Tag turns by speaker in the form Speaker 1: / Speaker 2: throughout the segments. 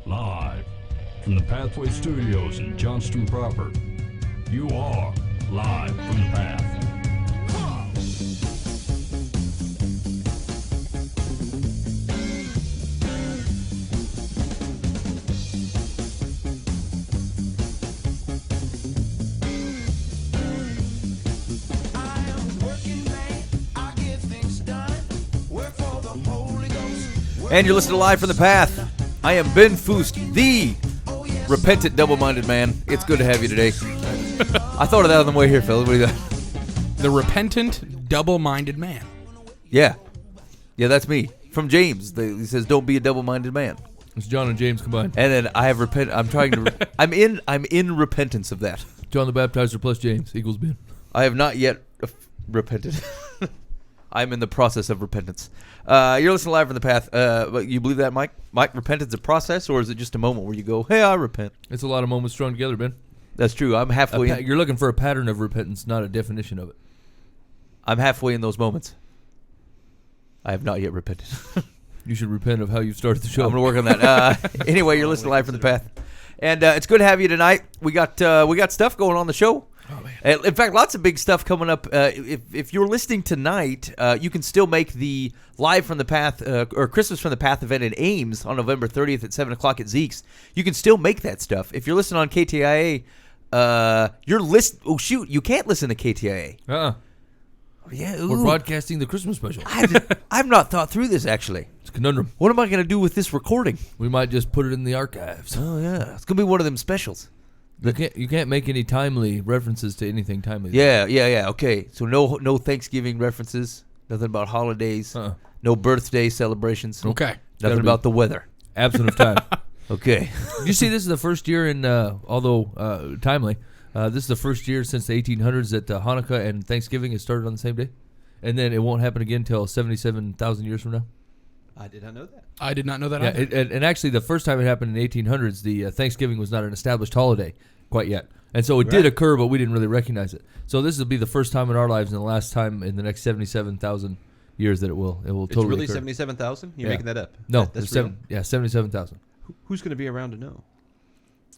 Speaker 1: Live from the Pathway Studios in Johnston proper. You are live from the Path.
Speaker 2: And you're listening to Live from the Path. I am Ben Foust, the repentant, double-minded man. It's good to have you today. I thought of that on the way here, fella. What do you got?
Speaker 3: The repentant, double-minded man.
Speaker 2: Yeah, that's me. From James, he says, "Don't be a double-minded man."
Speaker 4: It's John and James combined.
Speaker 2: And then I have repent. I'm trying to. I'm in repentance of that.
Speaker 4: John the Baptizer plus James equals Ben.
Speaker 2: I have not yet repented. I'm in the process of repentance. You're listening to Live from the Path. You believe that, Mike? Mike, repentance a process, or is it just a moment where you go, "Hey, I repent"?
Speaker 4: It's a lot of moments strung together, Ben.
Speaker 2: That's true. I'm halfway. In.
Speaker 4: You're looking for a pattern of repentance, not a definition of it.
Speaker 2: I'm halfway in those moments. I have not yet repented.
Speaker 4: You should repent of how you started the show.
Speaker 2: I'm going to work on that. Anyway, you're listening to Live from the Path. And it's good to have you tonight. We got stuff going on the show.
Speaker 4: Oh, man.
Speaker 2: In fact, lots of big stuff coming up. If you're listening tonight, you can still make the Live from the Path or Christmas from the Path event in Ames on November 30th at 7 o'clock at Zeke's. You can still make that stuff. If you're listening on KTIA, you can't listen to KTIA. Yeah,
Speaker 4: We're broadcasting the Christmas special.
Speaker 2: I've not thought through this, actually.
Speaker 4: It's a conundrum.
Speaker 2: What am I going to do with this recording?
Speaker 4: We might just put it in the archives.
Speaker 2: Oh, yeah. It's going to be one of them specials.
Speaker 4: You can't make any timely references to anything timely.
Speaker 2: Yeah. Okay. So no Thanksgiving references. Nothing about holidays. No birthday celebrations.
Speaker 3: Okay.
Speaker 2: Nothing about the weather.
Speaker 4: Absent of time.
Speaker 2: Okay.
Speaker 4: You see, this is the first year in, although timely, this is the first year since the 1800s that Hanukkah and Thanksgiving has started on the same day. And then it won't happen again until 77,000 years from now.
Speaker 5: I did not know that.
Speaker 3: I did not know that
Speaker 4: Yeah,
Speaker 3: either.
Speaker 4: and actually, the first time it happened in the 1800s, the Thanksgiving was not an established holiday quite yet. And so it did occur, but we didn't really recognize it. So this will be the first time in our lives and the last time in the next 77,000 years that it will
Speaker 5: It's
Speaker 4: totally
Speaker 5: really
Speaker 4: occur.
Speaker 5: 77,000? You're making that up?
Speaker 4: No,
Speaker 5: That's
Speaker 4: it's
Speaker 5: real?
Speaker 4: 77,000.
Speaker 5: Who's going to be around to know?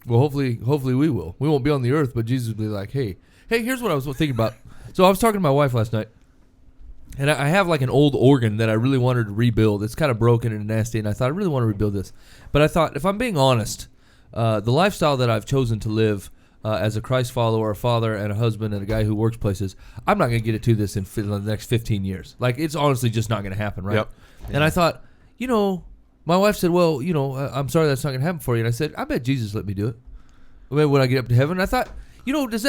Speaker 4: Well, hopefully we will. We won't be on the earth, but Jesus will be like, hey, here's what I was thinking about. So I was talking to my wife last night, and I have like an old organ that I really wanted to rebuild. It's kind of broken and nasty, and I thought I really want to rebuild this. But I thought, if I'm being honest, the lifestyle that I've chosen to live as a Christ follower, a father, and a husband, and a guy who works places, I'm not going to get it to this in the next 15 years. Like, it's honestly just not going to happen, right?
Speaker 2: Yep.
Speaker 4: And I thought, my wife said, well, I'm sorry that's not going to happen for you. And I said, I bet Jesus let me do it. Maybe when I get up to heaven. And I thought, does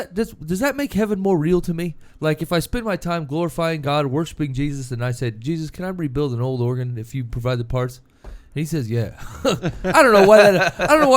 Speaker 4: that make heaven more real to me? Like, if I spend my time glorifying God, worshiping Jesus, and I said, Jesus, can I rebuild an old organ if you provide the parts? And he says, yeah. I don't know why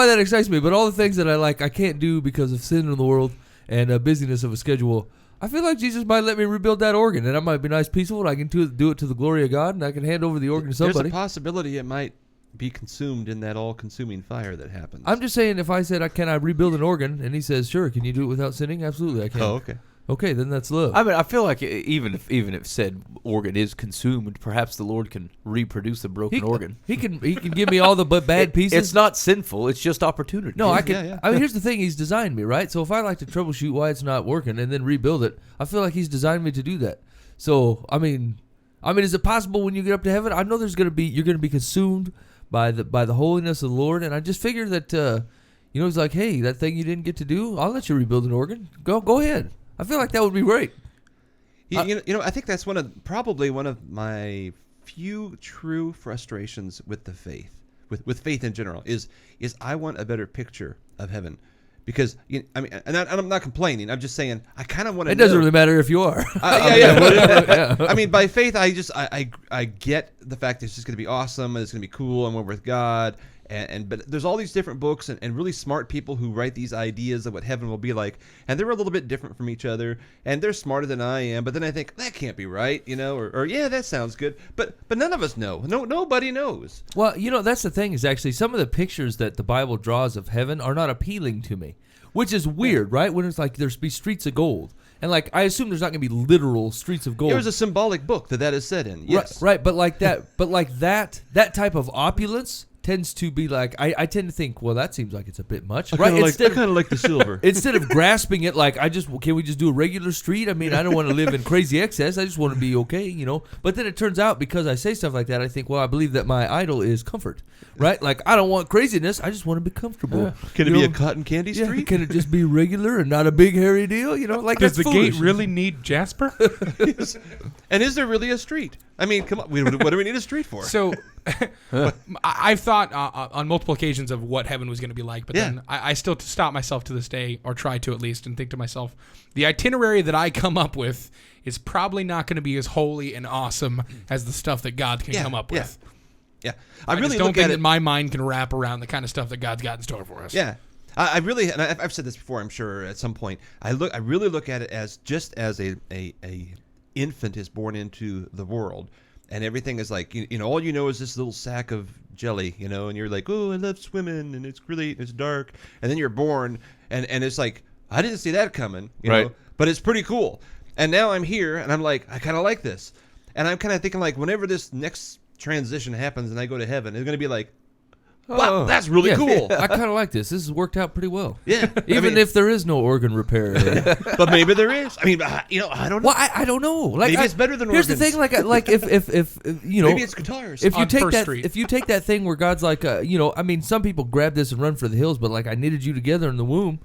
Speaker 4: that excites me, but all the things that I can't do because of sin in the world and busyness of a schedule, I feel like Jesus might let me rebuild that organ, and that might be nice, peaceful, and I can do it to the glory of God, and I can hand over the organ to somebody.
Speaker 5: There's a possibility it might be consumed in that all-consuming fire that happens.
Speaker 4: I'm just saying, if I said, can I rebuild an organ? And he says, sure. Can you do it without sinning? Absolutely, I can.
Speaker 5: Oh, okay.
Speaker 4: Okay, then that's love.
Speaker 2: I mean, I feel like even if said organ is consumed, perhaps the Lord can reproduce a broken organ.
Speaker 4: He can give me all the bad pieces.
Speaker 2: It's not sinful. It's just opportunity.
Speaker 4: No,
Speaker 5: Yeah,
Speaker 4: I can.
Speaker 5: yeah.
Speaker 4: I mean, here's the thing: He's designed me, right? So if I like to troubleshoot why it's not working and then rebuild it, I feel like He's designed me to do that. So I mean, is it possible when you get up to heaven? I know you're going to be consumed by the holiness of the Lord, and I just figured that He's like, hey, that thing you didn't get to do, I'll let you rebuild an organ. Go ahead. I feel like that would be great.
Speaker 5: I think that's probably one of my few true frustrations with the faith, with faith in general, is I want a better picture of heaven, because and I'm not complaining. I'm just saying I kind of want to.
Speaker 4: It doesn't really matter if you are.
Speaker 5: Yeah. I mean, by faith, I get the fact that it's just going to be awesome and it's going to be cool and we're with God. But there's all these different books and really smart people who write these ideas of what heaven will be like, and they're a little bit different from each other, and they're smarter than I am. But then I think that can't be right, or yeah, that sounds good. But none of us know. Nobody knows.
Speaker 4: Well, that's the thing is actually some of the pictures that the Bible draws of heaven are not appealing to me, which is weird, right? When it's like there's be streets of gold. And like I assume there's not going to be literal streets of gold.
Speaker 5: There's a symbolic book that is said in. Yes.
Speaker 4: Right, but like that type of opulence tends to be like I tend to think, well, that seems like it's a bit much,
Speaker 5: I
Speaker 4: right?
Speaker 5: kind of like the silver.
Speaker 4: Instead of grasping it like can we just do a regular street? I mean, I don't want to live in crazy excess. I just want to be okay, you know. But then it turns out because I say stuff like that, I think, well, I believe that my idol is comfort, right? Like I don't want craziness. I just want to be comfortable.
Speaker 5: Can it
Speaker 4: You
Speaker 5: be
Speaker 4: know?
Speaker 5: a cotton candy
Speaker 4: Yeah,
Speaker 5: street?
Speaker 4: can it just be regular and not a big hairy deal? You know, like
Speaker 3: Does
Speaker 4: that's
Speaker 3: the
Speaker 4: foolish.
Speaker 3: gate really need Jasper?
Speaker 5: And is there really a street? I mean, come on. What do we need a street for?
Speaker 3: So, I've thought on multiple occasions of what heaven was going to be like, but then I still stop myself to this day, or try to at least, and think to myself, the itinerary that I come up with is probably not going to be as holy and awesome as the stuff that God can come up with.
Speaker 5: Yeah.
Speaker 3: I
Speaker 5: really
Speaker 3: just don't
Speaker 5: look
Speaker 3: think
Speaker 5: at
Speaker 3: that
Speaker 5: it.
Speaker 3: my mind can wrap around the kind of stuff that God's got in store for us.
Speaker 5: Yeah. I really, and I've said this before, I'm sure at some point. I really look at it as just as a infant is born into the world, and everything is like, you know, all you know is this little sack of jelly, you know, and you're like, oh, I love swimming, and it's dark, and then you're born, and it's like, I didn't see that coming, you know, but it's pretty cool. And now I'm here, and I'm like, I kind of like this, and I'm kind of thinking like, whenever this next transition happens and I go to heaven, it's gonna be like, wow, that's really
Speaker 4: Yeah,
Speaker 5: cool.
Speaker 4: I kind of like this. This has worked out pretty well.
Speaker 5: Yeah,
Speaker 4: Even if there is no organ repair.
Speaker 5: but maybe there is. I mean, you know, I don't know.
Speaker 4: Well, I don't know. Like,
Speaker 5: Maybe it's better than
Speaker 4: here's
Speaker 5: organs.
Speaker 4: the thing. Like if you know,
Speaker 5: Maybe it's guitars.
Speaker 4: if you
Speaker 3: On
Speaker 4: take
Speaker 3: First
Speaker 4: that,
Speaker 3: Street.
Speaker 4: if you take that thing where God's like, you know, I mean, some people grab this and run for the hills, but like, I knitted you together in the womb.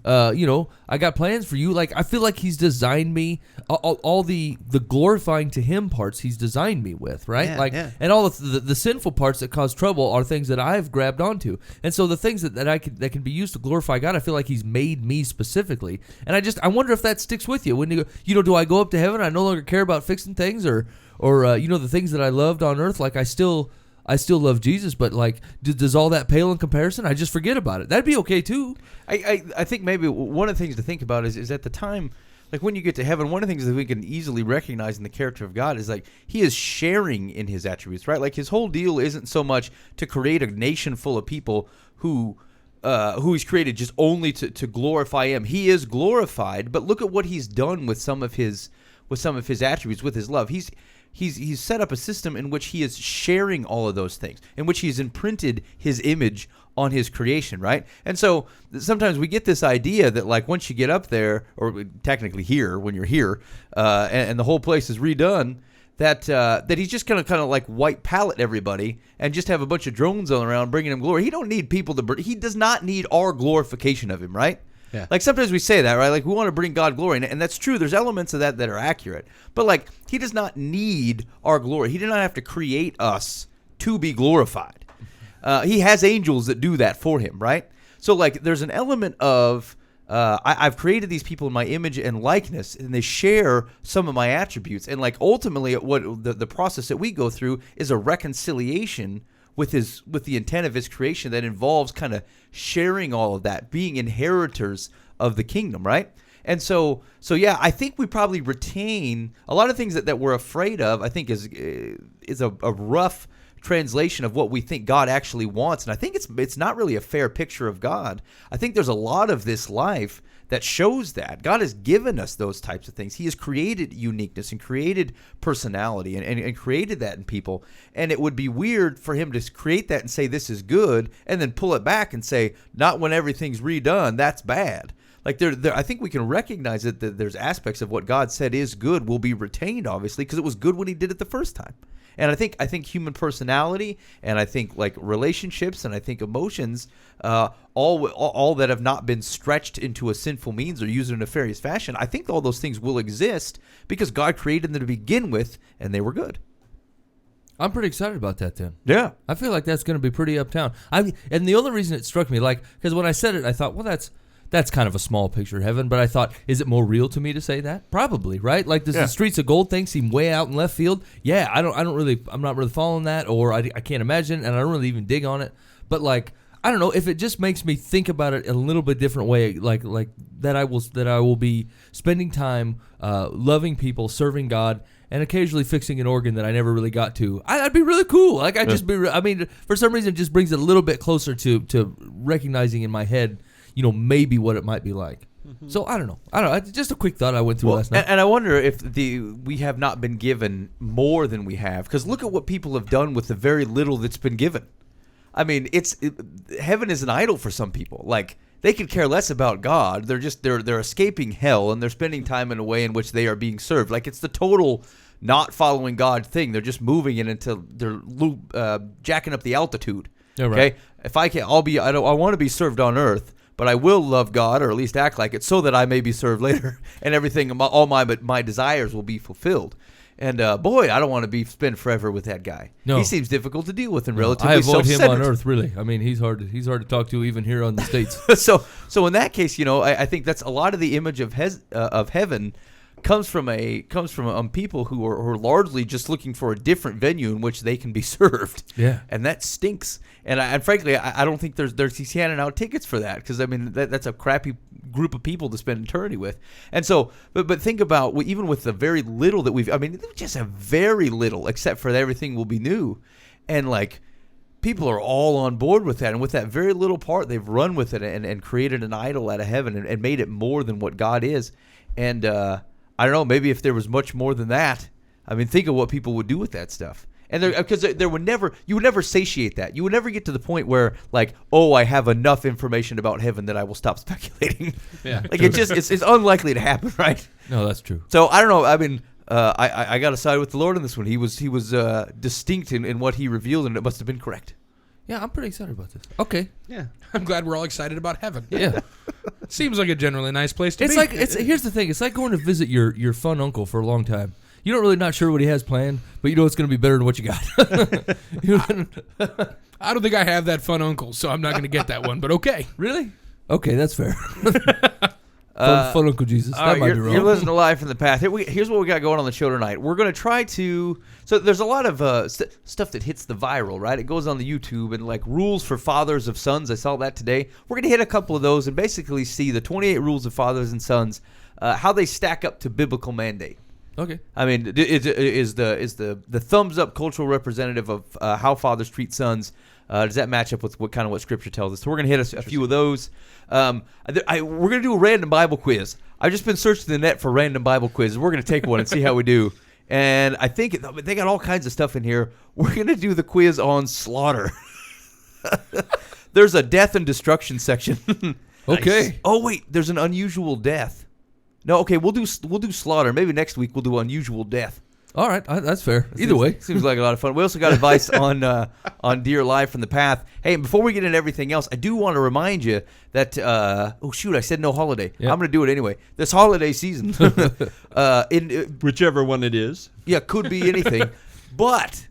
Speaker 4: You know, I got plans for you. Like, I feel like He's designed me all the glorifying to Him parts. He's designed me with, right?
Speaker 5: Yeah,
Speaker 4: like,
Speaker 5: yeah.
Speaker 4: and all the sinful parts that cause trouble are things that I've grabbed onto. And so the things that can be used to glorify God, I feel like He's made me specifically. And I wonder if that sticks with you when you go, you know, do I go up to heaven? I no longer care about fixing things or you know, the things that I loved on earth. Like, I still love Jesus, but like, does all that pale in comparison? I just forget about it. That'd be okay too.
Speaker 2: I think maybe one of the things to think about is at the time, like when you get to heaven, one of the things that we can easily recognize in the character of God is like He is sharing in His attributes, right? Like His whole deal isn't so much to create a nation full of people who He's created just only to glorify Him. He is glorified, but look at what He's done with some of His attributes, with His love. He's set up a system in which He is sharing all of those things, in which He's imprinted His image on His creation, right? And so sometimes we get this idea that like once you get up there, or technically here, when you're here, and the whole place is redone, that He's just gonna kind of like white pallet everybody and just have a bunch of drones on around bringing Him glory. He don't need people He does not need our glorification of Him, right?
Speaker 5: Yeah.
Speaker 2: Like sometimes we say that, right? Like we want to bring God glory, and that's true. There's elements of that are accurate. But like He does not need our glory. He did not have to create us to be glorified. He has angels that do that for Him, right? So like there's an element of I've created these people in my image and likeness, and they share some of my attributes. And like ultimately what the process that we go through is a reconciliation with the intent of His creation that involves kind of sharing all of that, being inheritors of the kingdom, right? And so yeah, I think we probably retain a lot of things that we're afraid of. I think is a rough translation of what we think God actually wants, and I think it's not really a fair picture of God. I think there's a lot of this life that shows that God has given us those types of things. He has created uniqueness and created personality and created that in people. And it would be weird for Him to create that and say this is good, and then pull it back and say not when everything's redone, that's bad. Like I think we can recognize that there's aspects of what God said is good will be retained, obviously, because it was good when He did it the first time. And I think human personality, and I think like relationships, and I think emotions, all that have not been stretched into a sinful means or used in a nefarious fashion, I think all those things will exist because God created them to begin with, and they were good.
Speaker 4: I'm pretty excited about that then.
Speaker 2: Yeah.
Speaker 4: I feel like that's going to be pretty uptown. And the only reason it struck me, like, because when I said it, I thought, well, that's kind of a small picture of heaven, but I thought, is it more real to me to say that? Probably, right? Like, does the Streets of Gold thing seem way out in left field? Yeah, I'm not really following that, or I can't imagine, and I don't really even dig on it. But like, I don't know if it just makes me think about it in a little bit different way, like that I will be spending time loving people, serving God, and occasionally fixing an organ that I never really got to. That'd be really cool. Like for some reason, it just brings it a little bit closer to recognizing in my head, you know, maybe what it might be like. Mm-hmm. So I don't know. Just a quick thought I went through last night.
Speaker 2: And I wonder if we have not been given more than we have, because look at what people have done with the very little that's been given. I mean, heaven is an idol for some people. Like, they could care less about God. They're escaping hell, and they're spending time in a way in which they are being served. Like, it's the total not following God thing. They're just moving it until they're jacking up the altitude.
Speaker 4: Yeah, right.
Speaker 2: Okay, if I want to be served on earth, but I will love God, or at least act like it, so that I may be served later, and everything, all my desires will be fulfilled. And boy, I don't want to spend forever with that guy.
Speaker 4: No.
Speaker 2: He seems difficult to deal with and relatively
Speaker 4: I avoid him on
Speaker 2: self-centered.
Speaker 4: earth, really. I mean, he's hard to talk to even here on the States.
Speaker 2: So in that case, I think that's a lot of the image of heaven comes from people who are largely just looking for a different venue in which they can be served.
Speaker 4: Yeah.
Speaker 2: And that stinks. And frankly, I don't think there's he's handing out tickets for that, because I mean that's a crappy group of people to spend eternity with. And so, but think about, even with the very little that we just have very little, except for that everything will be new, and like people are all on board with that. And with that very little part, they've run with it and created an idol out of heaven and made it more than what God is. And I don't know, maybe if there was much more than that, I mean, think of what people would do with that stuff. And because you would never satiate that. You would never get to the point where, like, oh, I have enough information about heaven that I will stop speculating.
Speaker 3: Yeah.
Speaker 2: Like, it's unlikely to happen, right?
Speaker 4: No, that's true.
Speaker 2: So I don't know. I mean, I got to side with the Lord on this one. He was distinct in what he revealed, and it must have been correct.
Speaker 4: Yeah, I'm pretty excited about this. Okay.
Speaker 5: Yeah.
Speaker 3: I'm glad we're all excited about heaven.
Speaker 4: Yeah.
Speaker 3: Seems like a generally nice place to
Speaker 4: It's
Speaker 3: be.
Speaker 4: like here's the thing. It's like going to visit your fun uncle for a long time. You don't really not sure what he has planned, but you know it's going to be better than what you got.
Speaker 3: I don't think I have that fun uncle, so I'm not going to get that one, but okay.
Speaker 4: Really? Okay, that's fair. Fun Uncle Jesus.
Speaker 2: All
Speaker 4: That
Speaker 2: right,
Speaker 4: might be wrong.
Speaker 2: you're listening to Live from the Path. Here's what we got going on the show tonight. We're going to try to... So there's a lot of stuff that hits the viral, right? It goes on the YouTube, and like rules for fathers of sons. I saw that today. We're going to hit a couple of those and basically see the 28 rules of fathers and sons, how they stack up to biblical mandate.
Speaker 4: Okay.
Speaker 2: I mean, is the thumbs up cultural representative of how fathers treat sons? Does that match up with what Scripture tells us? So we're gonna hit a few of those. We're gonna do a random Bible quiz. I've just been searching the net for random Bible quizzes. We're gonna take one and see how we do. And I think they got all kinds of stuff in here. We're gonna do the quiz on slaughter. There's a death and destruction section.
Speaker 4: Okay.
Speaker 2: Oh wait, there's an unusual death. No, okay, we'll do slaughter. Maybe next week we'll do unusual death.
Speaker 4: All right, that's fair. Either way.
Speaker 2: Seems like a lot of fun. We also got advice on Deer Live from the Path. Hey, and before we get into everything else, I do want to remind you that I said no holiday.
Speaker 4: Yep.
Speaker 2: I'm going to do it anyway. This holiday season,
Speaker 5: Whichever one it is.
Speaker 2: yeah, could be anything, but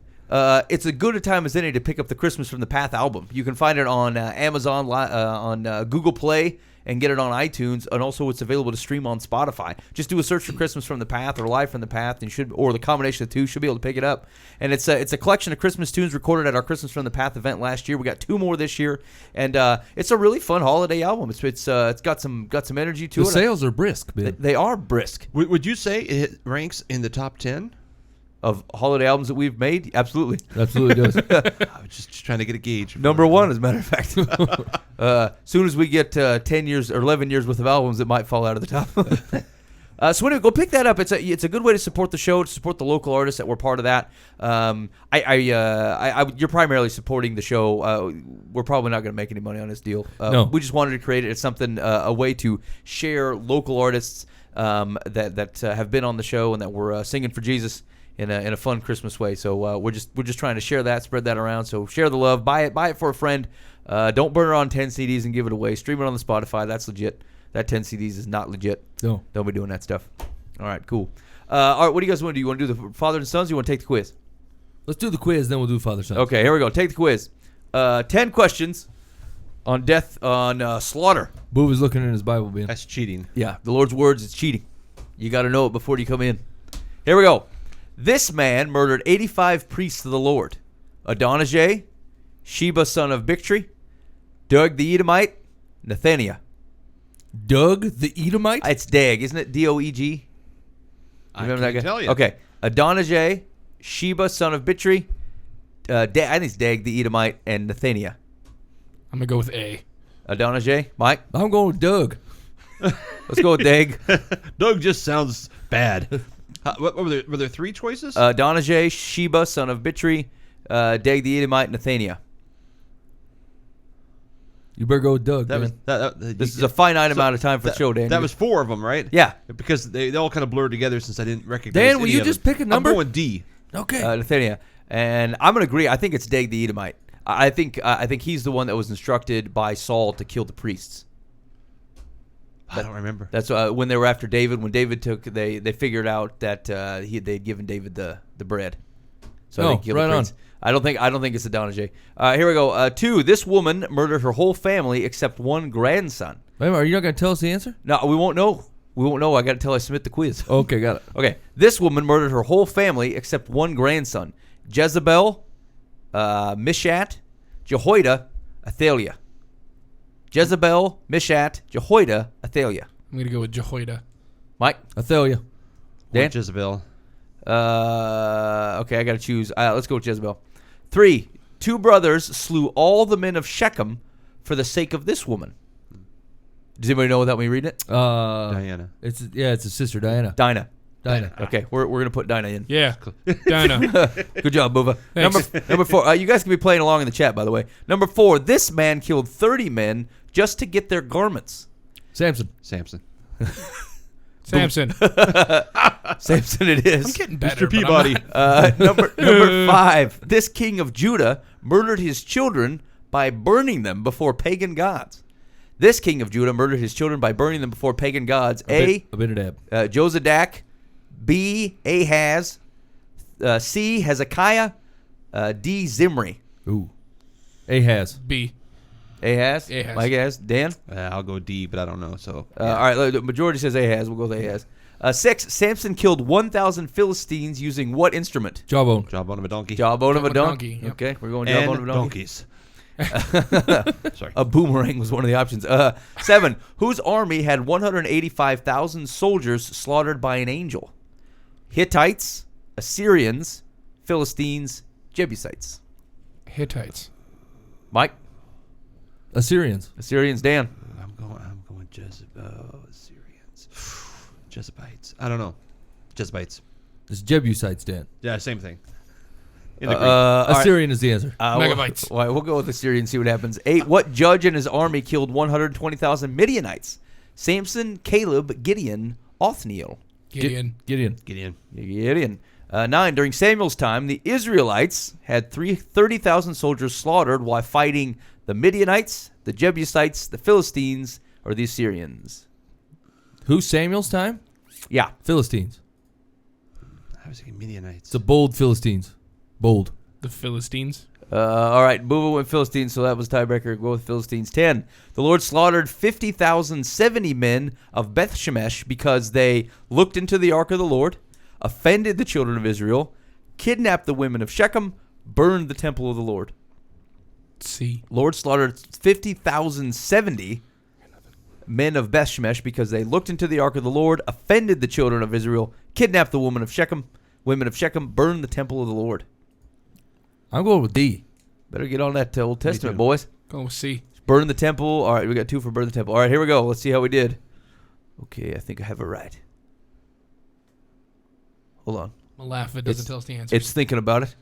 Speaker 2: it's a good a time as any to pick up the Christmas from the Path album. You can find it on Amazon, on Google Play, and get it on iTunes, and also it's available to stream on Spotify. Just do a search for Christmas from the Path or Live from the Path, and or the combination of the two, should be able to pick it up. And it's a collection of Christmas tunes recorded at our Christmas from the Path event last year. We got 2 more this year, and it's a really fun holiday album. It's got some energy to
Speaker 4: The
Speaker 2: it.
Speaker 4: sales are brisk, man.
Speaker 2: They are brisk.
Speaker 5: Would you say it ranks in the top 10?
Speaker 2: Of holiday albums that we've made, absolutely.
Speaker 4: Absolutely does.
Speaker 5: I was just trying to get a gauge.
Speaker 2: Number 1, as a matter of fact. Soon as we get 10 years or 11 years worth of albums, it might fall out of the top. So anyway, go pick that up. It's a good way to support the show, to support the local artists that were part of that. You're primarily supporting the show. We're probably not going to make any money on this deal.
Speaker 4: No.
Speaker 2: We just wanted to create it. It's something, a way to share local artists that have been on the show and that were singing for Jesus in a fun Christmas way. So we're just trying to share that, spread that around. So share the love, buy it for a friend. Don't burn it on 10 CDs and give it away. Stream it on the Spotify. That's legit. That 10 CDs is not legit.
Speaker 4: No.
Speaker 2: Don't be doing that stuff. All right, cool. All right, what do you guys want to do? You want to do the fathers and sons, or you want to take the quiz?
Speaker 4: Let's do the quiz, then we'll do Father Son.
Speaker 2: Okay, here we go. Take the quiz. 10 questions on death, on slaughter.
Speaker 4: Boo was looking in his Bible, man.
Speaker 5: That's cheating.
Speaker 2: Yeah, the Lord's words, it's cheating. You got to know it before you come in. Here we go. This man murdered 85 priests of the Lord. Adonijah, Sheba son of Bichri, Doeg the Edomite, Nathaniah.
Speaker 4: Doug the Edomite?
Speaker 2: It's Dag, isn't it? D-O-E-G?
Speaker 5: I can't tell you.
Speaker 2: Okay. Adonijah, Sheba son of Bichri, I think it's Dag the Edomite, and Nathaniah.
Speaker 3: I'm going to go with A.
Speaker 2: Adonijah, Mike?
Speaker 4: I'm going with Doug.
Speaker 2: Let's go with Dag.
Speaker 5: Doug just sounds bad. What were there 3 choices?
Speaker 2: Adonijah, Sheba son of Bichri, Dag the Edomite, Nathaniah.
Speaker 4: You better go with Doug.
Speaker 5: That was
Speaker 4: man.
Speaker 2: This is a finite amount of time for the show, Dan.
Speaker 5: That was 4 of them, right?
Speaker 2: Yeah.
Speaker 5: Because they all kind of blurred together since I didn't recognize.
Speaker 4: Dan, will
Speaker 5: any
Speaker 4: you
Speaker 5: of
Speaker 4: just
Speaker 5: them.
Speaker 4: pick a number?
Speaker 5: I'm going D.
Speaker 4: Okay.
Speaker 2: Nathaniel. And I'm going to agree. I think it's Dag the Edomite. I think he's the one that was instructed by Saul to kill the priests.
Speaker 5: I don't remember.
Speaker 2: That's when they were after David. When David they figured out that they'd given David the bread. So
Speaker 4: Oh,
Speaker 2: they killed
Speaker 4: right
Speaker 2: the priests. I don't think it's Adonijah. Here we go. 2. This woman murdered her whole family except one grandson.
Speaker 4: Wait a minute, are you not going to tell us the answer?
Speaker 2: No, we won't know. We won't know. I got to tell I submit the quiz.
Speaker 4: Okay, got it.
Speaker 2: Okay. This woman murdered her whole family except one grandson. Jezebel, Mishat, Jehoiada, Athaliah. Jezebel, Mishat, Jehoiada, Athaliah.
Speaker 3: I'm going to go with Jehoiada.
Speaker 2: Mike?
Speaker 4: Athaliah.
Speaker 2: Dan?
Speaker 5: Or Jezebel.
Speaker 2: Okay, I got to choose. Let's go with Jezebel. 3. 2 brothers slew all the men of Shechem for the sake of this woman. Does anybody know without me reading it?
Speaker 5: Diana.
Speaker 4: It's a sister, Diana.
Speaker 2: Dinah.
Speaker 4: Dinah.
Speaker 2: Okay, we're going to put Dinah in.
Speaker 3: Yeah. Dinah.
Speaker 2: Good job, Bova.
Speaker 3: Thanks.
Speaker 2: Number 4. You guys can be playing along in the chat, by the way. Number 4. This man killed 30 men just to get their garments.
Speaker 4: Samson.
Speaker 5: Samson.
Speaker 3: Samson.
Speaker 2: Samson it is.
Speaker 3: I'm getting better.
Speaker 5: Mr. Peabody.
Speaker 2: Number 5. This king of Judah murdered his children by burning them before pagan gods. This king of Judah murdered his children by burning them before pagan gods. A.
Speaker 4: Abinadab.
Speaker 2: Josadak. B. Ahaz. C. Hezekiah. D. Zimri.
Speaker 4: Ooh. Ahaz.
Speaker 3: B.
Speaker 2: Ahaz.
Speaker 3: Ahaz.
Speaker 2: Mike Ahaz. Dan.
Speaker 5: I'll go D, but I don't know. So
Speaker 2: All right. The majority says Ahaz. We'll go with Ahaz. 6. Samson killed 1,000 Philistines using what instrument?
Speaker 4: Jawbone.
Speaker 5: jawbone of a donkey.
Speaker 2: Jawbone of a
Speaker 3: Jawbone
Speaker 2: donkey.
Speaker 3: donkey, yep.
Speaker 2: Okay, we're going
Speaker 5: and
Speaker 2: jawbone of a donkey.
Speaker 5: donkeys. Sorry.
Speaker 2: A boomerang was one of the options. 7. Whose army had 185,000 soldiers slaughtered by an angel? Hittites, Assyrians, Philistines, Jebusites.
Speaker 3: Hittites.
Speaker 2: Mike?
Speaker 4: Assyrians.
Speaker 2: Assyrians. Dan?
Speaker 5: I'm going Jezebel. Assyrians. Jezebites. I don't know. Jezebites.
Speaker 4: It's Jebusites, Dan.
Speaker 5: Yeah, same thing. In the Greek.
Speaker 2: all right.
Speaker 4: Assyrian is the answer.
Speaker 3: Megabytes.
Speaker 2: We'll go with Assyrian and see what happens. 8. What judge and his army killed 120,000 Midianites? Samson, Caleb, Gideon, Othniel.
Speaker 3: Gideon.
Speaker 4: Gideon.
Speaker 5: Gideon.
Speaker 2: 9. During Samuel's time, the Israelites had 30,000 soldiers slaughtered while fighting the Midianites, the Jebusites, the Philistines, or the Assyrians.
Speaker 4: Who's Samuel's time?
Speaker 2: Yeah.
Speaker 4: Philistines.
Speaker 5: I was thinking Midianites.
Speaker 4: It's the bold Philistines. Bold.
Speaker 3: The Philistines.
Speaker 2: All right. Bova went Philistines, so that was tiebreaker. Go with Philistines. 10. The Lord slaughtered 50,070 men of Beth Shemesh because they looked into the ark of the Lord, offended the children of Israel, kidnapped the women of Shechem, burned the temple of the Lord.
Speaker 3: C.
Speaker 2: Lord slaughtered 50,070 men of Beth Shemesh because they looked into the ark of the Lord, offended the children of Israel, kidnapped the women of Shechem, burned the temple of the Lord.
Speaker 4: I'm going with D.
Speaker 2: Better get on that Old Testament,
Speaker 5: too.
Speaker 2: boys.
Speaker 3: Go with C.
Speaker 2: Burn the temple. All right, we got 2 for burn the temple. All right, here we go. Let's see how we did. Okay, I think I have it right. Hold on.
Speaker 3: I'll laugh if it doesn't tell us the answer.
Speaker 2: It's thinking about it.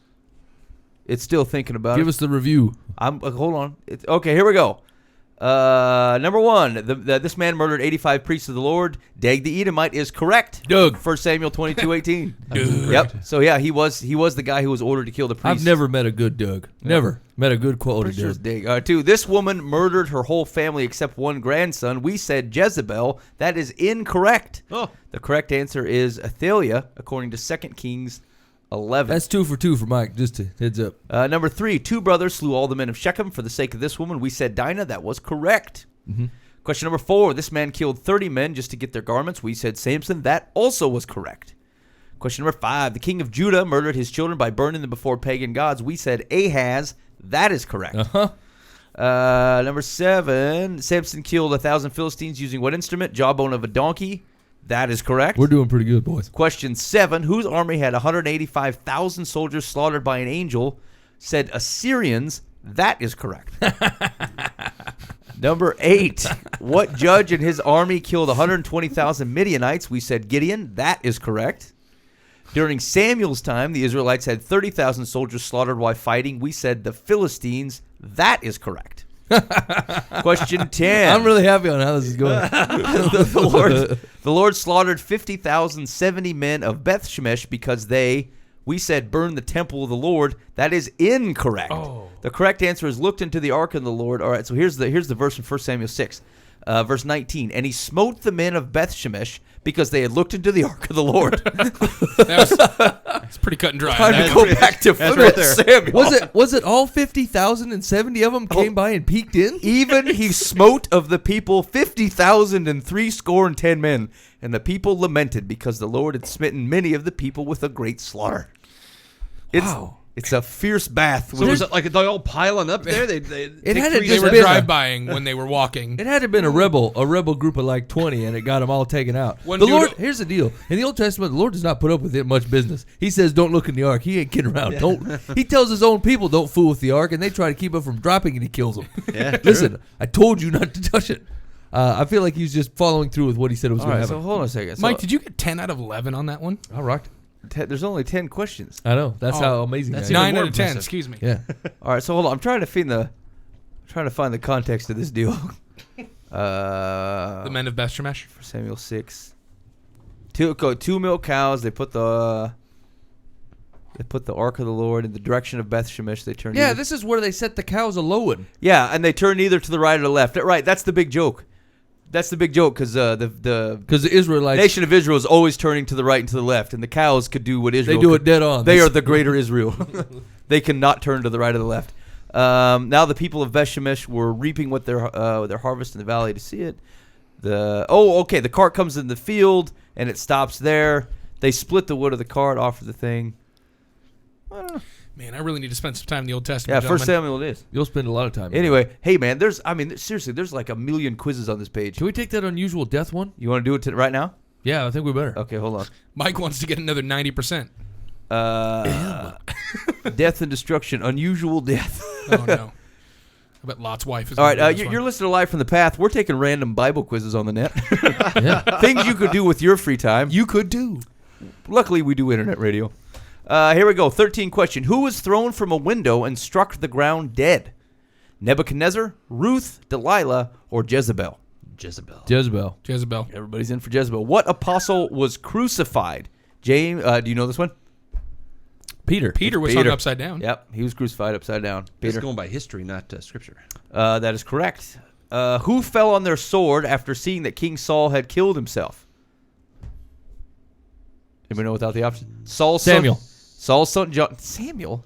Speaker 2: It's still thinking about
Speaker 4: Give
Speaker 2: it.
Speaker 4: us the review.
Speaker 2: Hold on. Okay, here we go. Number 1, this man murdered 85 priests of the Lord. Dag the Edomite is correct.
Speaker 4: Doug.
Speaker 2: 1 Samuel 22:18.
Speaker 3: Doug.
Speaker 2: Yep. So yeah, he was the guy who was ordered to kill the priests.
Speaker 4: I've never met a good Doug. Never met a good quality
Speaker 2: Pretty sure it's
Speaker 4: Doug.
Speaker 2: Dag. 2, this woman murdered her whole family except one grandson. We said Jezebel. That is incorrect.
Speaker 5: Oh.
Speaker 2: The correct answer is Athaliah, according to 2 Kings 11.
Speaker 4: That's 2 for 2 for Mike. Just to heads up.
Speaker 2: Number 3, 2 brothers slew all the men of Shechem for the sake of this woman. We said Dinah. That was correct.
Speaker 4: Mm-hmm.
Speaker 2: Question number 4, this man killed 30 men just to get their garments. We said Samson. That also was correct. Question number 5, the king of Judah murdered his children by burning them before pagan gods. We said Ahaz. That is correct.
Speaker 4: Uh-huh.
Speaker 2: Number 7, Samson killed 1,000 Philistines using what instrument? Jawbone of a donkey. That is correct.
Speaker 4: We're doing pretty good, boys.
Speaker 2: Question 7, whose army had 185,000 soldiers slaughtered by an angel? Said Assyrians. That is correct. Number 8, what judge and his army killed 120,000 Midianites? We said Gideon. That is correct. During Samuel's time, the Israelites had 30,000 soldiers slaughtered while fighting. We said the Philistines. That is correct. Question 10.
Speaker 4: I'm really happy on how this is going.
Speaker 2: the Lord slaughtered 50,070 men of Beth Shemesh because we said, burn the temple of the Lord. That is incorrect.
Speaker 3: Oh.
Speaker 2: The correct answer is looked into the ark of the Lord. All right, so here's the verse from 1 Samuel 6, verse 19. And he smote the men of Beth Shemesh because they had looked into the ark of the Lord.
Speaker 3: That's pretty cut and dry.
Speaker 2: Time
Speaker 3: That-
Speaker 2: to go back to 1 Samuel.
Speaker 4: Was it all 50,070 of them came by and peeked in?
Speaker 2: Even he smote of the people 50,060 men, and the people lamented because the Lord had smitten many of the people with a great slaughter.
Speaker 4: Wow.
Speaker 2: It's a fierce bath.
Speaker 5: So was it like they all piling up there? They
Speaker 4: It had to
Speaker 3: They
Speaker 4: just
Speaker 3: were
Speaker 4: been
Speaker 3: drive-bying when they were walking.
Speaker 4: It had to have been a rebel group of like 20, and it got them all taken out.
Speaker 3: One
Speaker 4: The
Speaker 3: dude-
Speaker 4: Lord, here's the deal: in the Old Testament, the Lord does not put up with it much business. He says, "Don't look in the ark." He ain't kidding around. Don't. He tells his own people, "Don't fool with the ark," and they try to keep it from dropping, and he kills them.
Speaker 5: Yeah,
Speaker 4: Listen, I told you not to touch it. I feel like he's just following through with what he said was
Speaker 2: All
Speaker 4: going
Speaker 2: right,
Speaker 4: to
Speaker 2: so
Speaker 4: happen.
Speaker 2: hold on a second.
Speaker 3: Mike, did you get 10 out of 11 on that one?
Speaker 4: I rocked.
Speaker 2: There's only 10 questions.
Speaker 4: I know. That's
Speaker 3: Oh,
Speaker 4: how amazing
Speaker 5: that's
Speaker 4: that is.
Speaker 5: even
Speaker 3: 9
Speaker 5: more
Speaker 3: out of 10,
Speaker 5: impressive.
Speaker 3: excuse me.
Speaker 4: Yeah.
Speaker 2: All right, so hold on. I'm trying to find the context of this deal.
Speaker 3: The men of Beth Shemesh.
Speaker 2: Samuel 6. Two milk cows. They put the ark of the Lord in the direction of Beth Shemesh. They turned.
Speaker 4: Yeah,
Speaker 2: either-
Speaker 4: this is where they set the cows a lowing.
Speaker 2: Yeah, and they turned either to the right or the left. Right, that's the big joke. That's the big joke because the
Speaker 4: Because the Israelites,
Speaker 2: nation of Israel is always turning to the right and to the left, and the cows could do what Israel.
Speaker 4: they do
Speaker 2: could.
Speaker 4: it dead on.
Speaker 2: They are the greater Israel. They cannot turn to the right or the left. Now the people of Beth Shemesh were reaping what their harvest in the valley to see it. The cart comes in the field and it stops there. They split the wood of the cart, offer the thing. I don't know.
Speaker 3: Man, I really need to spend some time in the Old Testament.
Speaker 2: Yeah,
Speaker 3: gentlemen.
Speaker 2: First Samuel it is.
Speaker 4: You'll spend a lot of time.
Speaker 2: Anyway, hey man, seriously, there's like a million quizzes on this page.
Speaker 4: Can we take that unusual death one?
Speaker 2: You want to do it right now?
Speaker 4: Yeah, I think we better.
Speaker 2: Okay, hold on.
Speaker 3: Mike wants to get another 90%.
Speaker 2: Death and destruction, unusual death.
Speaker 3: Oh, no. I bet Lot's wife is
Speaker 2: All
Speaker 3: gonna
Speaker 2: right,
Speaker 3: do this
Speaker 2: you're
Speaker 3: one.
Speaker 2: listening to Live from the Path. We're taking random Bible quizzes on the net.
Speaker 4: Yeah.
Speaker 2: Things you could do with your free time. You could do. Luckily, we do internet radio. Here we go. 13 question. Who was thrown from a window and struck the ground dead? Nebuchadnezzar, Ruth, Delilah, or Jezebel?
Speaker 5: Jezebel.
Speaker 4: Jezebel.
Speaker 3: Jezebel.
Speaker 2: Everybody's in for Jezebel. What apostle was crucified? James, do you know this one?
Speaker 4: Peter.
Speaker 3: Peter was hung upside down.
Speaker 2: Yep, he was crucified upside down.
Speaker 5: It's
Speaker 2: Peter.
Speaker 5: going by history, not scripture.
Speaker 2: That is correct. Who fell on their sword after seeing that King Saul had killed himself? Anybody know without the option?
Speaker 4: Samuel.
Speaker 2: Saul's son John. Samuel.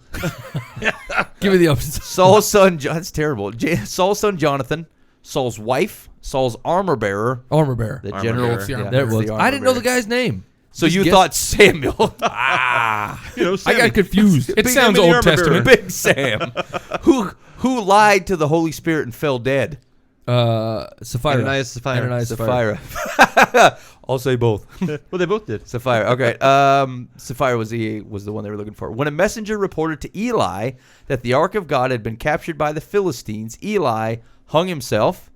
Speaker 4: Give me the options.
Speaker 2: Saul's son. That's terrible. Saul's son Jonathan. Saul's wife. Saul's armor bearer.
Speaker 4: Armor bearer.
Speaker 2: The
Speaker 5: Armor
Speaker 2: general.
Speaker 5: bearer.
Speaker 2: Yeah,
Speaker 4: There it was.
Speaker 2: the armor
Speaker 4: I didn't know
Speaker 2: bearer.
Speaker 4: the guy's name.
Speaker 2: So
Speaker 4: Just
Speaker 2: you
Speaker 4: guess-
Speaker 2: thought Samuel?
Speaker 4: I got confused.
Speaker 3: It sounds
Speaker 5: Sammy
Speaker 3: Old
Speaker 5: Armor
Speaker 3: Testament.
Speaker 2: Big Sam. Who lied to the Holy Spirit and fell dead?
Speaker 4: Sapphira.
Speaker 5: Ananias, Sapphira.
Speaker 4: Ananias, Sapphira.
Speaker 2: Sapphira. I'll say both.
Speaker 5: Well, they both did.
Speaker 2: Sapphira. Okay. Sapphira was the one they were looking for. When a messenger reported to Eli that the ark of God had been captured by the Philistines, Eli hung himself,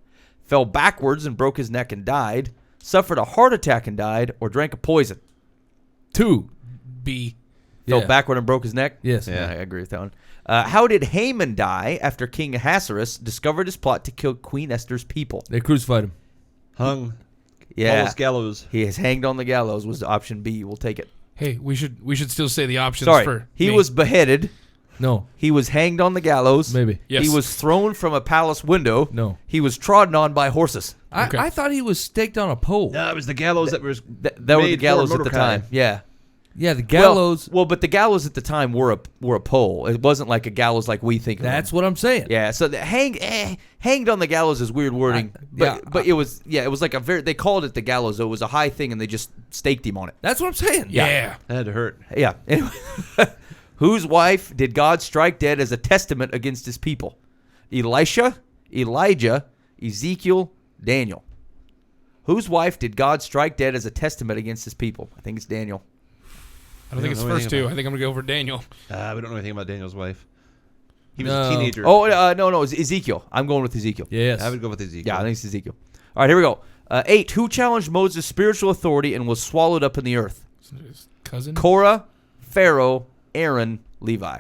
Speaker 2: fell backwards and broke his neck and died, suffered a heart attack and died, or drank a poison.
Speaker 4: 2.
Speaker 3: B.
Speaker 2: Fell
Speaker 4: Yeah.
Speaker 2: backward and broke his neck.
Speaker 4: Yes.
Speaker 2: Yeah, I agree with that one. How did Haman die after King Ahasuerus discovered his plot to kill Queen Esther's people?
Speaker 4: They crucified him.
Speaker 5: Hung.
Speaker 2: Yeah,
Speaker 5: Paul's gallows.
Speaker 2: he is hanged on the gallows. Was option B? We'll take it.
Speaker 3: Hey, we should still say the options
Speaker 2: Sorry,
Speaker 3: for
Speaker 2: he
Speaker 3: me.
Speaker 2: was beheaded.
Speaker 4: No.
Speaker 2: He was hanged on the gallows.
Speaker 4: Maybe.
Speaker 3: Yes.
Speaker 2: He was thrown from a palace window.
Speaker 4: No.
Speaker 2: He was trodden on by horses.
Speaker 3: Okay.
Speaker 4: I thought he was staked on a pole.
Speaker 5: No, it was the gallows that was
Speaker 2: That were the
Speaker 5: made for
Speaker 2: gallows at the
Speaker 5: Mordecai.
Speaker 2: time. Yeah.
Speaker 4: Yeah, the gallows.
Speaker 2: Well, but the gallows at the time were a pole. It wasn't like a gallows like we think of them.
Speaker 4: That's what I'm saying.
Speaker 2: Yeah, so the hanged on the gallows is weird wording, but it was like a very, they called it the gallows. So it was a high thing, and they just staked him on it.
Speaker 4: That's what I'm saying.
Speaker 3: Yeah.
Speaker 5: That had to hurt.
Speaker 2: Yeah. Anyway, whose wife did God strike dead as a testament against his people? Elisha, Elijah, Ezekiel, Daniel. Whose wife did God strike dead as a testament against his people? I think it's Daniel.
Speaker 3: I don't think it's
Speaker 5: know
Speaker 3: first
Speaker 5: anything
Speaker 3: two.
Speaker 5: about
Speaker 3: I think I'm going to go for Daniel.
Speaker 5: We don't know anything about Daniel's wife. He was
Speaker 4: No.
Speaker 5: a teenager.
Speaker 2: Oh, no, it's Ezekiel. I'm going with Ezekiel.
Speaker 4: Yes.
Speaker 5: I would go with Ezekiel.
Speaker 2: Yeah, I think it's Ezekiel. All right, here we go. 8. Who challenged Moses' spiritual authority and was swallowed up in the earth?
Speaker 3: His cousin.
Speaker 2: Korah, Pharaoh, Aaron, Levi.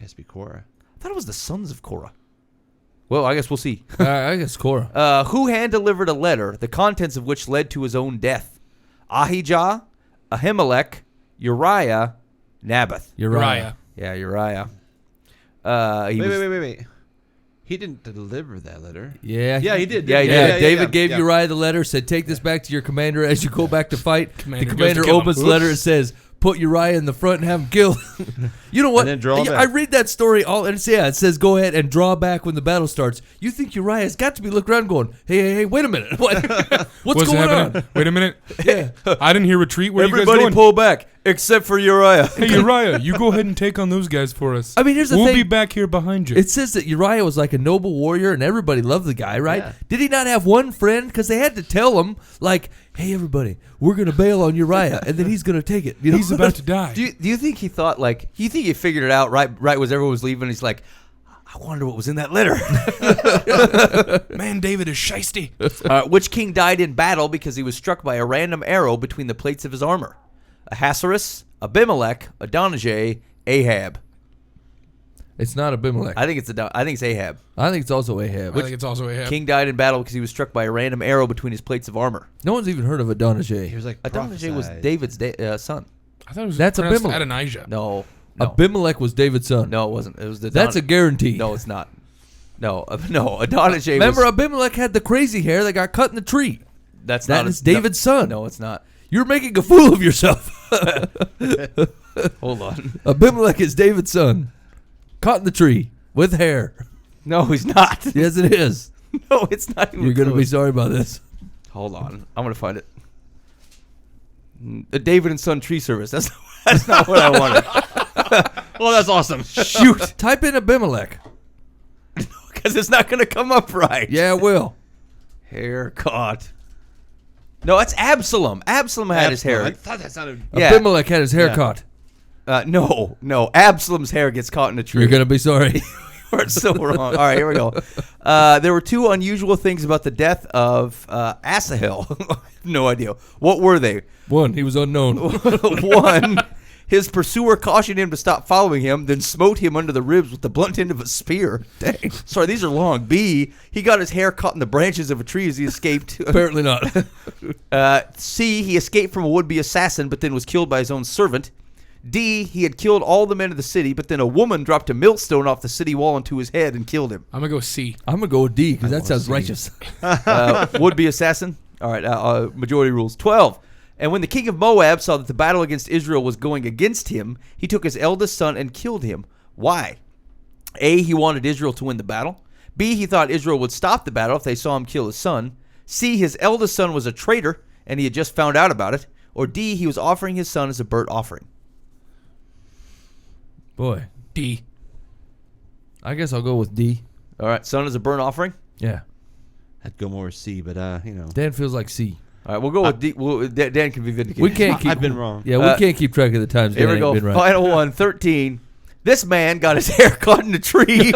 Speaker 5: Has to be Korah.
Speaker 2: I thought it was the sons of Korah. Well, I guess we'll see.
Speaker 4: I guess Korah.
Speaker 2: Who hand-delivered a letter, the contents of which led to his own death? Ahijah, Ahimelech, Uriah, Naboth.
Speaker 3: Uriah.
Speaker 2: Yeah, Uriah.
Speaker 5: Wait. He didn't deliver that letter.
Speaker 4: Yeah.
Speaker 5: Yeah, he did.
Speaker 2: Yeah, he
Speaker 4: Yeah,
Speaker 2: did.
Speaker 4: David gave Uriah the letter, said, take this back to your commander as you go back to fight.
Speaker 3: Commander
Speaker 4: The
Speaker 3: goes
Speaker 4: commander
Speaker 3: to kill him.
Speaker 4: opens the letter and says, put Uriah in the front and have him killed. You know what?
Speaker 5: And then draw
Speaker 4: I
Speaker 5: back.
Speaker 4: read that story all, and it says go ahead and draw back when the battle starts. You think Uriah's got to be looking around going, hey, wait a minute. What's going
Speaker 3: happening?
Speaker 4: on?
Speaker 3: Wait a minute.
Speaker 4: Yeah.
Speaker 3: I didn't hear retreat. Where are you guys
Speaker 2: Everybody
Speaker 3: going?
Speaker 2: pull back, except for Uriah.
Speaker 3: Hey, Uriah, you go ahead and take on those guys for us.
Speaker 4: I mean, here's the
Speaker 3: we'll
Speaker 4: thing.
Speaker 3: be back here behind you.
Speaker 4: It says that Uriah was like a noble warrior and everybody loved the guy, right?
Speaker 5: Yeah.
Speaker 4: Did he not have one friend? Because they had to tell him, like, hey, everybody, we're going to bail on Uriah, and then he's going to take it. You know?
Speaker 3: He's about to die.
Speaker 2: Do you think he thought, like, you think he figured it out right as everyone was leaving? He's like, I wonder what was in that letter.
Speaker 3: Man, David is shisty.
Speaker 2: Which king died in battle because he was struck by a random arrow between the plates of his armor? Ahasuerus, Abimelech, Adonijah, Ahab.
Speaker 4: It's not Abimelech.
Speaker 2: I think it's Ahab.
Speaker 4: I think it's also Ahab.
Speaker 3: I think it's also Ahab.
Speaker 2: King died in battle because he was struck by a random arrow between his plates of armor.
Speaker 4: No one's even heard of Adonijah.
Speaker 5: He was like
Speaker 2: Adonijah was
Speaker 5: prophesied.
Speaker 2: David's son.
Speaker 3: I thought it was
Speaker 4: That's
Speaker 3: pronounced
Speaker 4: Abimelech.
Speaker 3: Adonijah.
Speaker 2: No,
Speaker 4: Abimelech was David's son.
Speaker 2: no, it wasn't. It was the.
Speaker 4: That's a guarantee.
Speaker 2: No, it's not. No, Adonijah.
Speaker 4: Remember,
Speaker 2: was,
Speaker 4: Abimelech had the crazy hair that got cut in the tree.
Speaker 2: that's
Speaker 4: That
Speaker 2: not
Speaker 4: is David's son.
Speaker 2: No, it's not.
Speaker 4: You're making a fool of yourself.
Speaker 2: Hold on.
Speaker 4: Abimelech is David's son. Caught in the tree with hair.
Speaker 2: No, he's not.
Speaker 4: Yes, it is.
Speaker 2: No, it's not. Even
Speaker 4: You're going to be
Speaker 2: close.
Speaker 4: sorry about this.
Speaker 2: Hold on. I'm going to find it. The David and Son Tree Service. That's not what I wanted.
Speaker 5: Well, that's awesome.
Speaker 2: Shoot.
Speaker 4: Type in Abimelech.
Speaker 2: Because it's not going to come up right.
Speaker 4: Yeah, it will.
Speaker 2: Haircut. No, it's Absalom. Absalom had his
Speaker 5: I
Speaker 2: hair.
Speaker 5: thought that sounded.
Speaker 2: Yeah.
Speaker 4: Abimelech had his hair
Speaker 5: Yeah.
Speaker 4: caught.
Speaker 2: No. Absalom's hair gets caught in a tree.
Speaker 4: You're going to be sorry.
Speaker 2: We're so wrong. All right, here we go. There were two unusual things about the death of Asahel. No idea. What were they?
Speaker 4: One, he was unknown.
Speaker 2: One, his pursuer cautioned him to stop following him, then smote him under the ribs with the blunt end of a spear. Dang. Sorry, these are long. B, he got his hair caught in the branches of a tree as he escaped.
Speaker 4: Apparently not.
Speaker 2: C, he escaped from a would-be assassin, but then was killed by his own servant. D, he had killed all the men of the city, but then a woman dropped a millstone off the city wall onto his head and killed him.
Speaker 3: I'm going to go C.
Speaker 4: I'm going to go with D because that sounds righteous.
Speaker 2: Would-be assassin. All right, majority rules. 12. And when the king of Moab saw that the battle against Israel was going against him, he took his eldest son and killed him. Why? A, he wanted Israel to win the battle. B, he thought Israel would stop the battle if they saw him kill his son. C, his eldest son was a traitor, and he had just found out about it. Or D, he was offering his son as a burnt offering.
Speaker 4: Boy,
Speaker 3: D.
Speaker 4: I guess I'll go with D.
Speaker 2: All right, son is a burnt offering.
Speaker 4: Yeah.
Speaker 5: I'd go more C, but you know.
Speaker 4: Dan feels like C.
Speaker 2: All right, we'll go with D. Dan can be vindicated.
Speaker 4: We can't keep.
Speaker 5: I've been wrong.
Speaker 4: Yeah, we can't keep track of the times
Speaker 2: Here
Speaker 4: Dan
Speaker 2: we go.
Speaker 4: ain't been right.
Speaker 2: Final one, 13. This man got his hair caught in a tree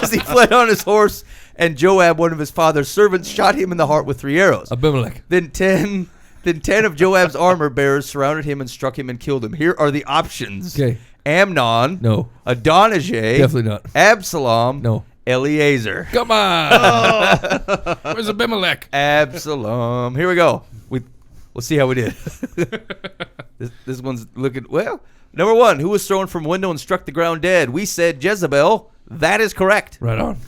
Speaker 2: as he fled on his horse, and Joab, one of his father's servants, shot him in the heart with 3 arrows.
Speaker 4: Abimelech.
Speaker 2: Then 10 of Joab's armor bearers surrounded him and struck him and killed him. Here are the options.
Speaker 4: Okay.
Speaker 2: Amnon.
Speaker 4: No.
Speaker 2: Adonijah.
Speaker 4: Definitely not.
Speaker 2: Absalom.
Speaker 4: No.
Speaker 2: Eliezer.
Speaker 4: Come on.
Speaker 3: Where's Abimelech?
Speaker 2: Absalom. Here we go. We'll see how we did. This one's looking, well, number 1, who was thrown from window and struck the ground dead? We said Jezebel. That is correct.
Speaker 4: Right on.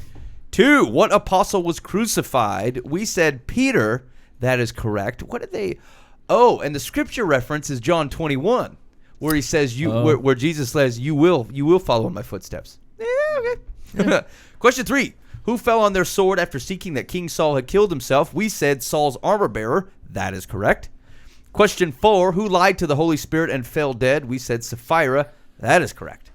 Speaker 2: 2, what apostle was crucified? We said Peter. That is correct. What did they? Oh, and the scripture reference is John 21, where he says where Jesus says, "You will follow in my footsteps." Yeah, okay. Question 3: who fell on their sword after seeking that King Saul had killed himself? We said Saul's armor bearer. That is correct. Question 4: who lied to the Holy Spirit and fell dead? We said Sapphira. That is correct.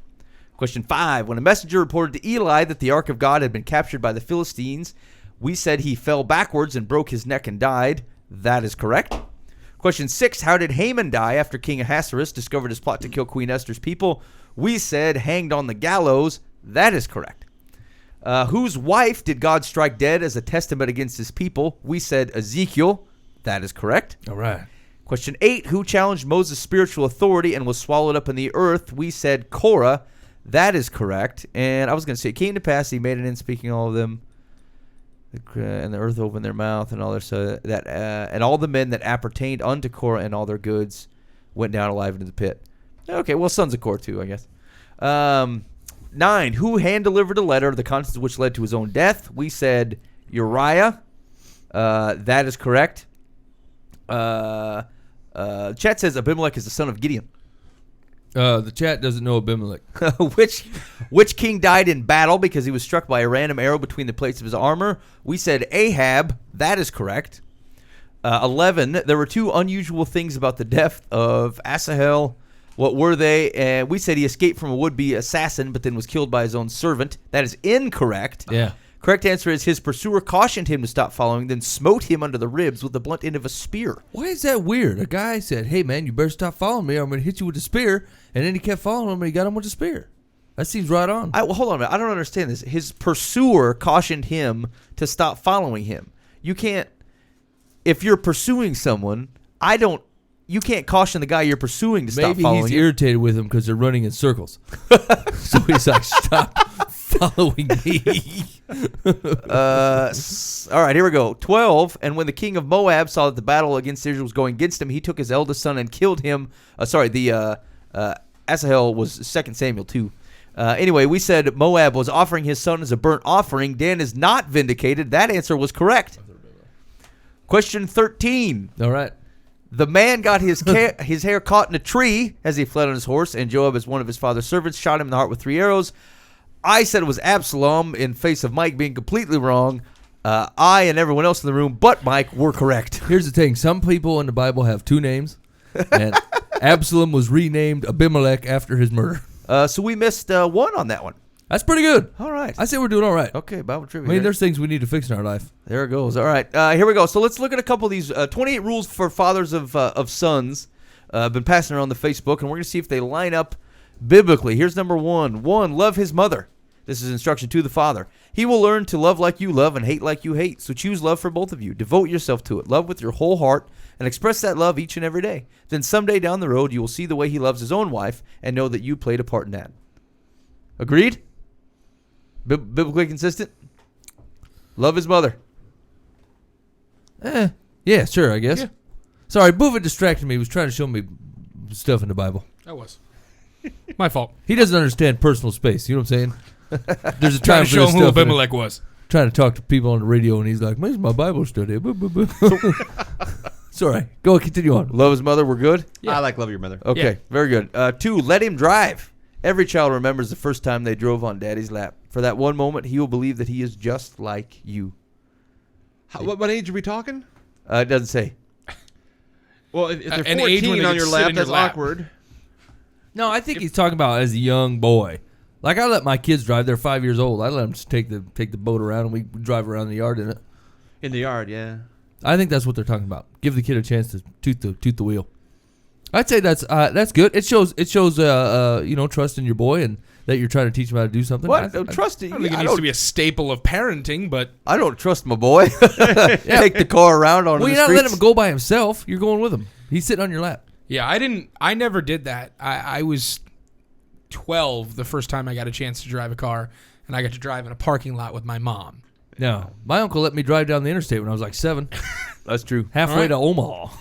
Speaker 2: Question 5: when a messenger reported to Eli that the ark of God had been captured by the Philistines, we said he fell backwards and broke his neck and died. That is correct. Question 6: how did Haman die after King Ahasuerus discovered his plot to kill Queen Esther's people? We said hanged on the gallows. That is correct. Whose wife did God strike dead as a testament against his people? We said Ezekiel. That is correct.
Speaker 4: All right.
Speaker 2: Question 8: who challenged Moses' spiritual authority and was swallowed up in the earth? We said Korah. That is correct. And I was going to say, it came to pass he made an end speaking all of them. And the earth opened their mouth and all their and all the men that appertained unto Korah and all their goods went down alive into the pit. Okay, well, sons of Korah too, I guess. 9. Who hand delivered a letter, the contents of which led to his own death? We said Uriah. That is correct. Chat says Abimelech is the son of Gideon.
Speaker 4: The chat doesn't know Abimelech.
Speaker 2: which king died in battle because he was struck by a random arrow between the plates of his armor? We said Ahab. That is correct. 11. There were 2 unusual things about the death of Asahel. What were they? We said he escaped from a would-be assassin, but then was killed by his own servant. That is incorrect.
Speaker 4: Yeah.
Speaker 2: Correct answer is his pursuer cautioned him to stop following, then smote him under the ribs with the blunt end of a spear.
Speaker 4: Why is that weird? A guy said, "Hey man, you better stop following me, or I'm going to hit you with a spear," and then he kept following him, and he got him with a spear. That seems right on.
Speaker 2: Well, hold on a minute. I don't understand this. His pursuer cautioned him to stop following him. You can't, if you're pursuing someone, you can't caution the guy you're pursuing to stop
Speaker 4: Maybe
Speaker 2: following
Speaker 4: he's
Speaker 2: him.
Speaker 4: irritated with him because they're running in circles. So he's like, "Stop following me."
Speaker 2: All right, here we go. 12. And when the king of Moab saw that the battle against Israel was going against him, he took his eldest son and killed him. Asahel was 2 Samuel 2. Anyway, we said Moab was offering his son as a burnt offering. Dan is not vindicated. That answer was correct. Question 13.
Speaker 4: All right.
Speaker 2: The man got his hair caught in a tree as he fled on his horse, and Joab, as one of his father's servants, shot him in the heart with 3 arrows. I said it was Absalom in face of Mike being completely wrong. I and everyone else in the room but Mike were correct.
Speaker 4: Here's the thing. Some people in the Bible have 2 names, and Absalom was renamed Abimelech after his murder.
Speaker 2: So we missed 1 on that one.
Speaker 4: That's pretty good.
Speaker 2: All right.
Speaker 4: I say we're doing all right.
Speaker 2: Okay, Bible trivia.
Speaker 4: I mean, there's things we need to fix in our life.
Speaker 2: There it goes. All right, here we go. So let's look at a couple of these 28 rules for fathers of sons. Been passing around the Facebook, and we're going to see if they line up biblically. Here's number 1. 1, love his mother. This is instruction to the father. He will learn to love like you love and hate like you hate. So choose love for both of you. Devote yourself to it. Love with your whole heart and express that love each and every day. Then someday down the road, you will see the way he loves his own wife and know that you played a part in that. Agreed? Biblically consistent? Love his mother.
Speaker 4: Yeah, sure, I guess.
Speaker 3: Yeah.
Speaker 4: Sorry, Boova distracted me. He was trying to show me stuff in the Bible.
Speaker 3: That was my fault.
Speaker 4: He doesn't understand personal space. You know what I'm saying? There's a
Speaker 3: Trying
Speaker 4: time
Speaker 3: to
Speaker 4: for
Speaker 3: show
Speaker 4: this
Speaker 3: him who
Speaker 4: stuff.
Speaker 3: Abimelech was.
Speaker 4: Trying to talk to people on the radio, and he's like, "Where's my Bible study?" Boo, boo, boo. Sorry. Go on, continue on.
Speaker 2: Love his mother. We're good?
Speaker 3: Yeah.
Speaker 5: I like love your mother.
Speaker 2: Okay,
Speaker 3: Yeah.
Speaker 2: very good. 2, let him drive. Every child remembers the first time they drove on daddy's lap. For that one moment, he will believe that he is just like you.
Speaker 5: What age are we talking?
Speaker 2: It doesn't say.
Speaker 5: Well, if they're
Speaker 3: An age when
Speaker 5: 14
Speaker 3: they
Speaker 5: on
Speaker 3: can
Speaker 5: your
Speaker 3: sit
Speaker 5: lap,
Speaker 3: in your
Speaker 5: that's
Speaker 3: lap.
Speaker 5: awkward.
Speaker 4: No, I think he's talking about as a young boy. Like, I let my kids drive. They're 5 years old. I let them just take the boat around, and we drive around the yard in it.
Speaker 5: In the yard, yeah.
Speaker 4: I think that's what they're talking about. Give the kid a chance to toot the wheel. I'd say that's good. It shows trust in your boy and that you're trying to teach him how to do something.
Speaker 2: What? Trust
Speaker 3: I don't think it needs to be a staple of parenting, but
Speaker 2: I don't trust my boy. Take the car around on
Speaker 4: Well,
Speaker 2: the
Speaker 4: you're not
Speaker 2: streets.
Speaker 4: letting him go by himself. You're going with him. He's sitting on your lap.
Speaker 3: yeah, I never did that. I was 12 the first time I got a chance to drive a car, and I got to drive in a parking lot with my mom.
Speaker 4: No, my uncle let me drive down the interstate when I was like 7,
Speaker 2: That's true.
Speaker 4: halfway
Speaker 3: All right.
Speaker 4: to Omaha.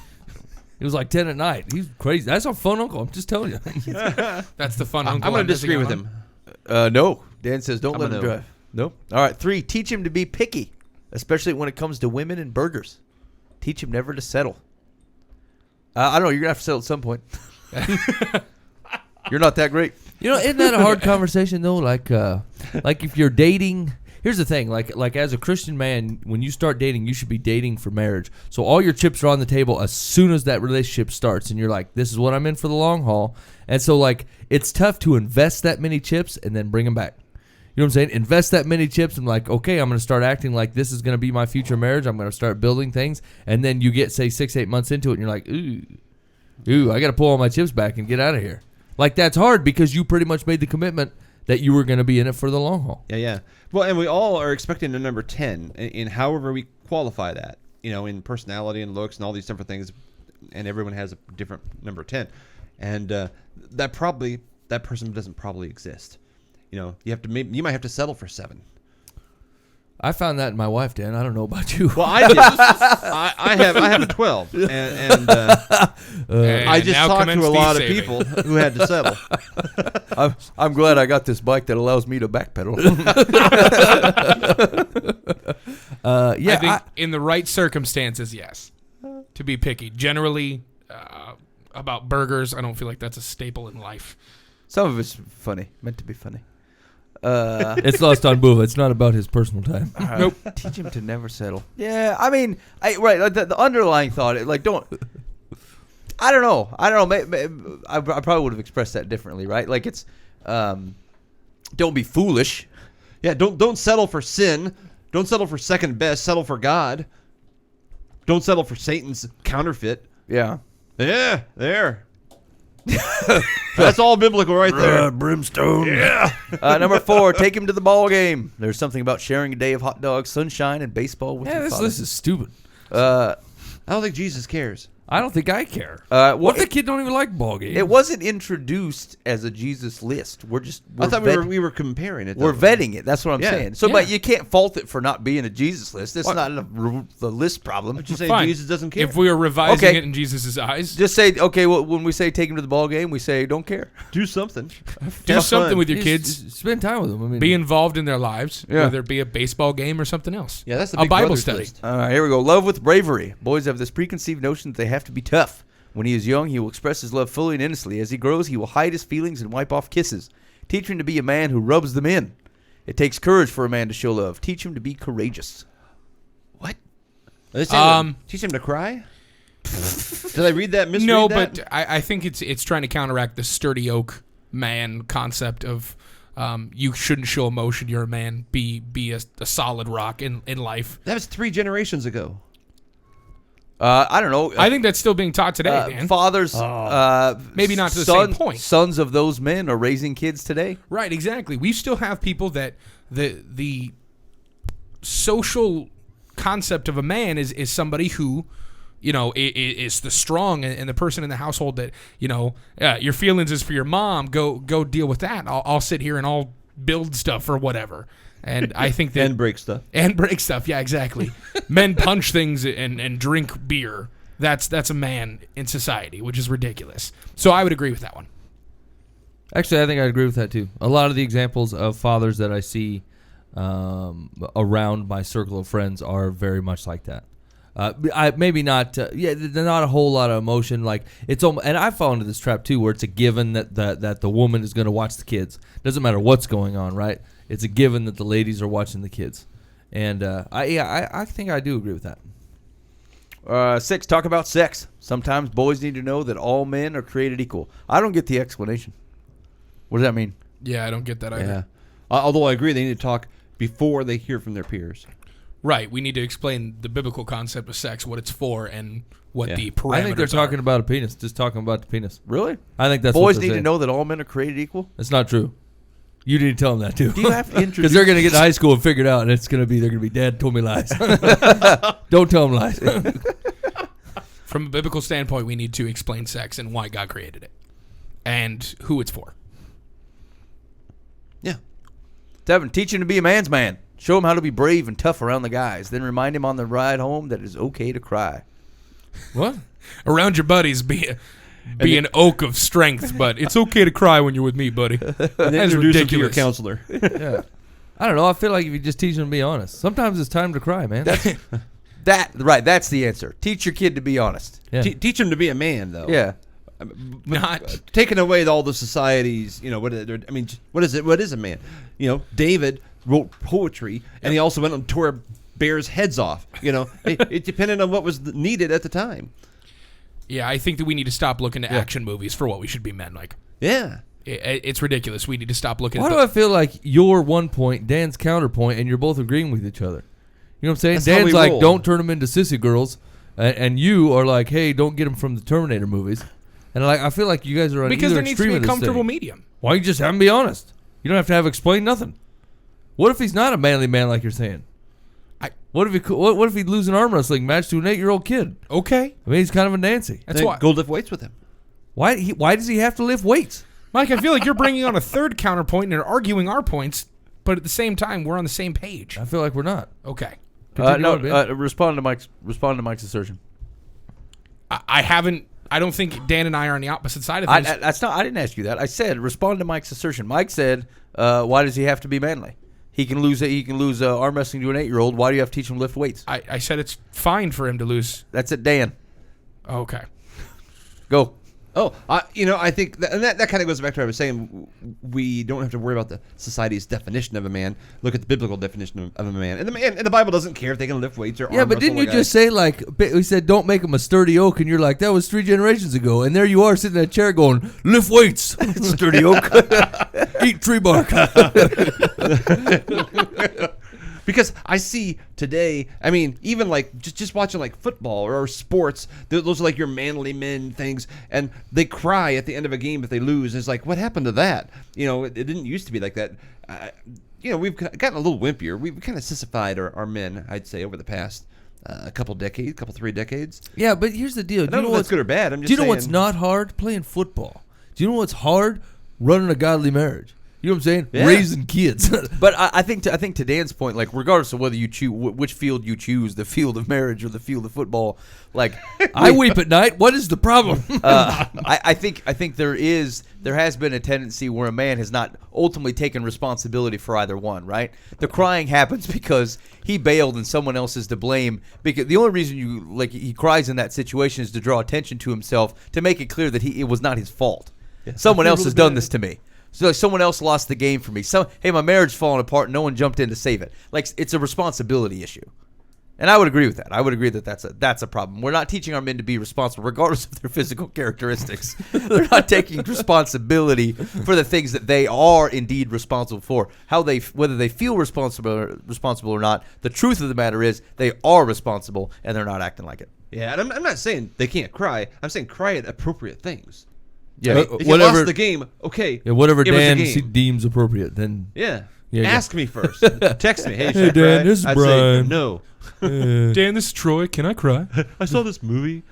Speaker 4: It was like 10 at night. He's crazy. That's a fun uncle. I'm just telling you.
Speaker 3: That's the fun
Speaker 5: I'm
Speaker 3: uncle.
Speaker 5: going to
Speaker 3: missing
Speaker 5: disagree
Speaker 3: out
Speaker 5: with
Speaker 3: on.
Speaker 5: him.
Speaker 2: No. Dan says don't
Speaker 5: I'm
Speaker 2: let
Speaker 5: a
Speaker 2: him
Speaker 5: no.
Speaker 2: drive. Nope. All right. 3, teach him to be picky, especially when it comes to women and burgers. Teach him never to settle. I don't know. You're going to have to settle at some point. You're not that great.
Speaker 4: You know, isn't that a hard conversation though? Like if you're dating. Here's the thing, like as a Christian man, when you start dating, you should be dating for marriage. So all your chips are on the table as soon as that relationship starts, and you're like, this is what I'm in for the long haul. And so like it's tough to invest that many chips and then bring them back. You know what I'm saying? Invest that many chips and like, okay, I'm going to start acting like this is going to be my future marriage. I'm going to start building things, and then you get say 6-8 months into it, and you're like, ooh, I got to pull all my chips back and get out of here. Like that's hard because you pretty much made the commitment that you were going to be in it for the long haul.
Speaker 5: Yeah. Well, and we all are expecting a number 10 in however we qualify that, in personality and looks and all these different things, and everyone has a different number 10. And that person doesn't probably exist. You might have to settle for 7.
Speaker 4: I found that in my wife, Dan. I don't know about you.
Speaker 5: Well, I did. I have a 12, and I just
Speaker 3: now
Speaker 5: talked to
Speaker 3: commence
Speaker 5: a lot of
Speaker 3: de-saving.
Speaker 5: people who had to settle.
Speaker 2: I'm glad I got this bike that allows me to backpedal.
Speaker 4: Yeah,
Speaker 3: I think in the right circumstances, yes. To be picky. Generally, about burgers, I don't feel like that's a staple in life.
Speaker 2: Some of it's funny, meant to be funny.
Speaker 4: it's lost on Buva. It's not about his personal time.
Speaker 3: Nope.
Speaker 2: Teach him to never settle. Yeah, I mean, like the underlying thought, like don't. I don't know. I probably would have expressed that differently, right? Like it's, don't be foolish.
Speaker 5: Yeah, don't settle for sin. Don't settle for second best. Settle for God. Don't settle for Satan's counterfeit.
Speaker 2: Yeah.
Speaker 5: Yeah, there. That's all biblical right there.
Speaker 2: Brimstone. Yeah. Number 4, take him to the ball game. There's something about sharing a day of hot dogs, sunshine, and baseball with
Speaker 4: Yeah,
Speaker 2: your
Speaker 4: this
Speaker 2: father.
Speaker 4: list is stupid.
Speaker 5: I don't think Jesus cares.
Speaker 4: I don't think I care.
Speaker 2: What
Speaker 4: if the kid don't even like ball games?
Speaker 2: It wasn't introduced as a Jesus list. We're
Speaker 5: I thought we were comparing it.
Speaker 2: We're
Speaker 5: though.
Speaker 2: vetting it. That's what I'm
Speaker 5: Yeah.
Speaker 2: saying. So,
Speaker 3: Yeah.
Speaker 2: but you can't fault it for not being a Jesus list. It's not the list problem.
Speaker 5: Just say
Speaker 3: Fine.
Speaker 5: Jesus doesn't care.
Speaker 3: If we were revising
Speaker 2: Okay.
Speaker 3: it in Jesus' eyes,
Speaker 2: Just say, okay, well, when we say take him to the ball game, we say don't care.
Speaker 5: do something.
Speaker 3: do
Speaker 5: Have
Speaker 3: something
Speaker 5: fun.
Speaker 3: with your
Speaker 4: Just-
Speaker 3: kids.
Speaker 4: just spend time with them. I mean,
Speaker 3: Be involved in their lives,
Speaker 2: Yeah.
Speaker 3: whether it be a baseball game or something else.
Speaker 5: Yeah, that's the
Speaker 3: a
Speaker 5: Big
Speaker 3: Bible
Speaker 5: Brothers
Speaker 3: study.
Speaker 5: list.
Speaker 2: All right, here we go. Love with bravery. Boys have this preconceived notion that they have to be tough. When he is young, he will express his love fully and innocently. As he grows, he will hide his feelings and wipe off kisses. Teach him to be a man who rubs them in. It takes courage for a man to show love. Teach him to be courageous.
Speaker 5: What? Teach him to cry? Did I read that? Misread
Speaker 3: No,
Speaker 5: that?
Speaker 3: but I think it's trying to counteract the sturdy oak man concept of you shouldn't show emotion. You're a man. Be a solid rock in life.
Speaker 5: that was 3 generations ago.
Speaker 2: I don't know.
Speaker 3: I think that's still being taught today, Dan.
Speaker 2: Fathers,
Speaker 3: Maybe not to the same point.
Speaker 2: Sons of those men are raising kids today.
Speaker 3: Right, exactly. We still have people that the social concept of a man is somebody who, you know, is the strong and the person in the household that, you know, your feelings is for your mom. Go deal with that. I'll sit here and I'll build stuff or whatever. And I think that
Speaker 5: And break stuff.
Speaker 3: and break stuff. Yeah, exactly. Men punch things and drink beer. That's a man in society, which is ridiculous. So I would agree with that one.
Speaker 4: Actually, I think I agree with that too. A lot of the examples of fathers that I see around my circle of friends are very much like that. Maybe not. There's not a whole lot of emotion. Like it's, and I fall into this trap too, where it's a given that the woman is going to watch the kids. Doesn't matter what's going on, right? It's a given that the ladies are watching the kids, and I think I do agree with that.
Speaker 2: 6, talk about sex. Sometimes boys need to know that all men are created equal. I don't get the explanation. What does that mean?
Speaker 3: Yeah, I don't get that either.
Speaker 5: Yeah. Although I agree, they need to talk before they hear from their peers.
Speaker 3: Right. We need to explain the biblical concept of sex, what it's for, and what
Speaker 5: Yeah.
Speaker 3: the parameters
Speaker 4: I think they're talking
Speaker 3: are.
Speaker 4: about a penis. Just talking about the penis.
Speaker 2: Really?
Speaker 4: I think that's
Speaker 2: Boys
Speaker 4: what
Speaker 2: need
Speaker 4: they're
Speaker 2: to
Speaker 4: saying.
Speaker 2: know that all men are created equal?
Speaker 4: It's not true. You need to tell them that too.
Speaker 2: Do you have to
Speaker 4: Because
Speaker 2: introduce...
Speaker 4: they're going to get to high school and figure it out, and they're going to be, Dad told me lies. Don't tell them lies.
Speaker 3: From a biblical standpoint, we need to explain sex and why God created it and who it's for.
Speaker 5: Yeah.
Speaker 2: 7, teach him to be a man's man. Show him how to be brave and tough around the guys. Then remind him on the ride home that it is okay to cry.
Speaker 4: What?
Speaker 3: Around your buddies, be an oak of strength, but it's okay to cry when you're with me, buddy.
Speaker 5: And then
Speaker 3: That's
Speaker 5: introduce them to your
Speaker 3: ridiculous.
Speaker 5: counselor.
Speaker 4: Yeah. I don't know. I feel like if you just teach them to be honest. Sometimes it's time to cry, man.
Speaker 2: That's the answer. Teach your kid to be honest.
Speaker 4: Yeah.
Speaker 5: Teach them to be a man, though.
Speaker 2: Yeah.
Speaker 3: Not
Speaker 5: Taking away all the societies, you know, what is it? What is a man? You know, David wrote poetry, and he also went and tore bears' heads off. You know, it depended on what was needed at the time.
Speaker 3: Yeah, I think that we need to stop looking to action movies for what we should be men like.
Speaker 5: Yeah.
Speaker 3: It's ridiculous. We need to stop looking
Speaker 4: Why
Speaker 3: at
Speaker 4: do I feel like you're one point, Dan's counterpoint, and you're both agreeing with each other? You know what I'm saying?
Speaker 5: That's how
Speaker 4: Dan's
Speaker 5: we
Speaker 4: like,
Speaker 5: roll.
Speaker 4: don't turn them into sissy girls, and you are like, hey, don't get them from the Terminator movies. And like, I feel like you guys are on
Speaker 3: because
Speaker 4: either
Speaker 3: there needs to
Speaker 4: extreme
Speaker 3: be a
Speaker 4: of this
Speaker 3: comfortable
Speaker 4: thing.
Speaker 3: medium.
Speaker 4: Why don't you just have him be honest? You don't have to have explain nothing. What if he's not a manly man like you're saying? What if he lose an arm wrestling match to an 8-year-old kid?
Speaker 3: Okay,
Speaker 4: I mean, he's kind of a Nancy.
Speaker 3: that's
Speaker 5: Then
Speaker 3: why.
Speaker 5: go lift weights with him.
Speaker 4: Why does he have to lift weights?
Speaker 3: Mike, I feel like you're bringing on a third counterpoint and arguing our points. but at the same time, we're on the same page.
Speaker 4: I feel like we're not.
Speaker 3: Okay.
Speaker 4: Continue on, Ben.
Speaker 2: Respond to Mike's assertion.
Speaker 3: I haven't. I don't think Dan and I are on the opposite side of things.
Speaker 2: I didn't ask you that. I said respond to Mike's assertion. Mike said, "Why does he have to be manly? He can lose arm wrestling to an 8-year-old. Why do you have to teach him to lift weights?"
Speaker 3: I said it's fine for him to lose.
Speaker 2: That's it, Dan.
Speaker 3: Okay.
Speaker 2: Go.
Speaker 5: Oh, I think that kind of goes back to what I was saying. We don't have to worry about the society's definition of a man. Look at the biblical definition of a man. And the Bible doesn't care if they can lift weights or
Speaker 4: Yeah,
Speaker 5: arm
Speaker 4: but
Speaker 5: wrestle
Speaker 4: didn't you
Speaker 5: like
Speaker 4: just say, like, we said don't make him a sturdy oak, and you're like, that was 3 generations ago, and there you are sitting in a chair going, lift weights, sturdy oak, eat tree bark.
Speaker 5: Because I see today, I mean, even like just watching like football or sports, those are like your manly men things, and they cry at the end of a game if they lose. It's like, what happened to that? It didn't used to be like that. We've gotten a little wimpier. We've kind of sissified our men, I'd say, over the past couple 3 decades.
Speaker 4: Yeah, but here's the deal.
Speaker 5: I don't know if that's good or bad. I'm just
Speaker 4: do you know
Speaker 5: saying,
Speaker 4: what's not hard? Playing football. Do you know what's hard? Running a godly marriage. You know what I'm saying?
Speaker 5: Yeah.
Speaker 4: Raising kids.
Speaker 2: But I think to Dan's point, like regardless of whether you choose which field you choose, the field of marriage or the field of football, like
Speaker 4: I weep at night. What is the problem?
Speaker 2: I think there has been a tendency where a man has not ultimately taken responsibility for either one, right? The crying happens because he bailed and someone else is to blame. Because the only reason he cries in that situation is to draw attention to himself, to make it clear that it was not his fault. Yeah. Someone else has done this to me. So someone else lost the game for me. Hey, my marriage is falling apart. No one jumped in to save it. Like, it's a responsibility issue. And I would agree with that. I would agree that that's a problem. We're not teaching our men to be responsible, regardless of their physical characteristics. They're not taking responsibility for the things that they are indeed responsible for. Whether they feel responsible or not, the truth of the matter is they are responsible, and they're not acting like it.
Speaker 5: Yeah, and I'm not saying they can't cry. I'm saying cry at appropriate things.
Speaker 2: Yeah,
Speaker 5: if you lost the game, okay.
Speaker 4: Yeah, whatever
Speaker 5: give us a
Speaker 4: Dan
Speaker 5: game.
Speaker 4: deems appropriate, then
Speaker 5: Yeah.
Speaker 4: Yeah,
Speaker 5: Ask me first. Text me. Hey,
Speaker 4: Hey, Dan, this is
Speaker 5: I'd
Speaker 4: Brian.
Speaker 5: Say, no.
Speaker 3: Dan, this is Troy. Can I cry?
Speaker 5: I saw this movie.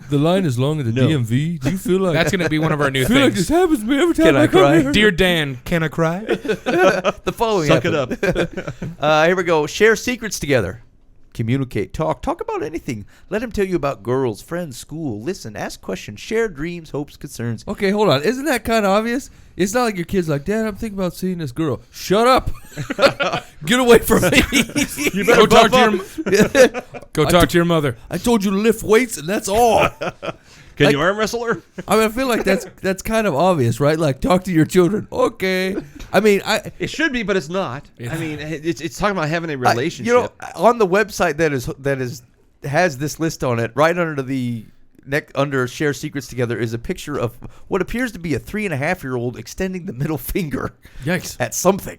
Speaker 4: the line is long at the
Speaker 5: No.
Speaker 4: DMV. Do you feel like
Speaker 3: That's going to be one of our new
Speaker 4: I feel like this
Speaker 3: things.
Speaker 4: happens to me every time
Speaker 2: Can I
Speaker 4: come
Speaker 2: cry?
Speaker 4: here.
Speaker 3: Dear Dan, can I cry?
Speaker 2: the following
Speaker 5: Suck it
Speaker 2: happened.
Speaker 5: up.
Speaker 2: Here we go. Share secrets together. Communicate. Talk about anything. Let him tell you about girls, friends, school. Listen. Ask questions. Share dreams, hopes, concerns.
Speaker 4: Okay, hold on. Isn't that kind of obvious? It's not like your kid's like, Dad, I'm thinking about seeing this girl. Shut up. Get away from me.
Speaker 5: You
Speaker 3: Go
Speaker 5: better
Speaker 3: talk to your mother.
Speaker 4: I told you to lift weights, and that's all.
Speaker 5: Can you arm wrestle her?
Speaker 4: I mean, I feel like that's kind of obvious, right? Like, talk to your children. Okay. I mean,
Speaker 5: It should be, but it's not. I mean, it's talking about having a relationship.
Speaker 2: On the website that has this list on it, right under the neck under Share Secrets Together is a picture of what appears to be a 3.5-year-old extending the middle finger
Speaker 4: Yikes.
Speaker 2: at something.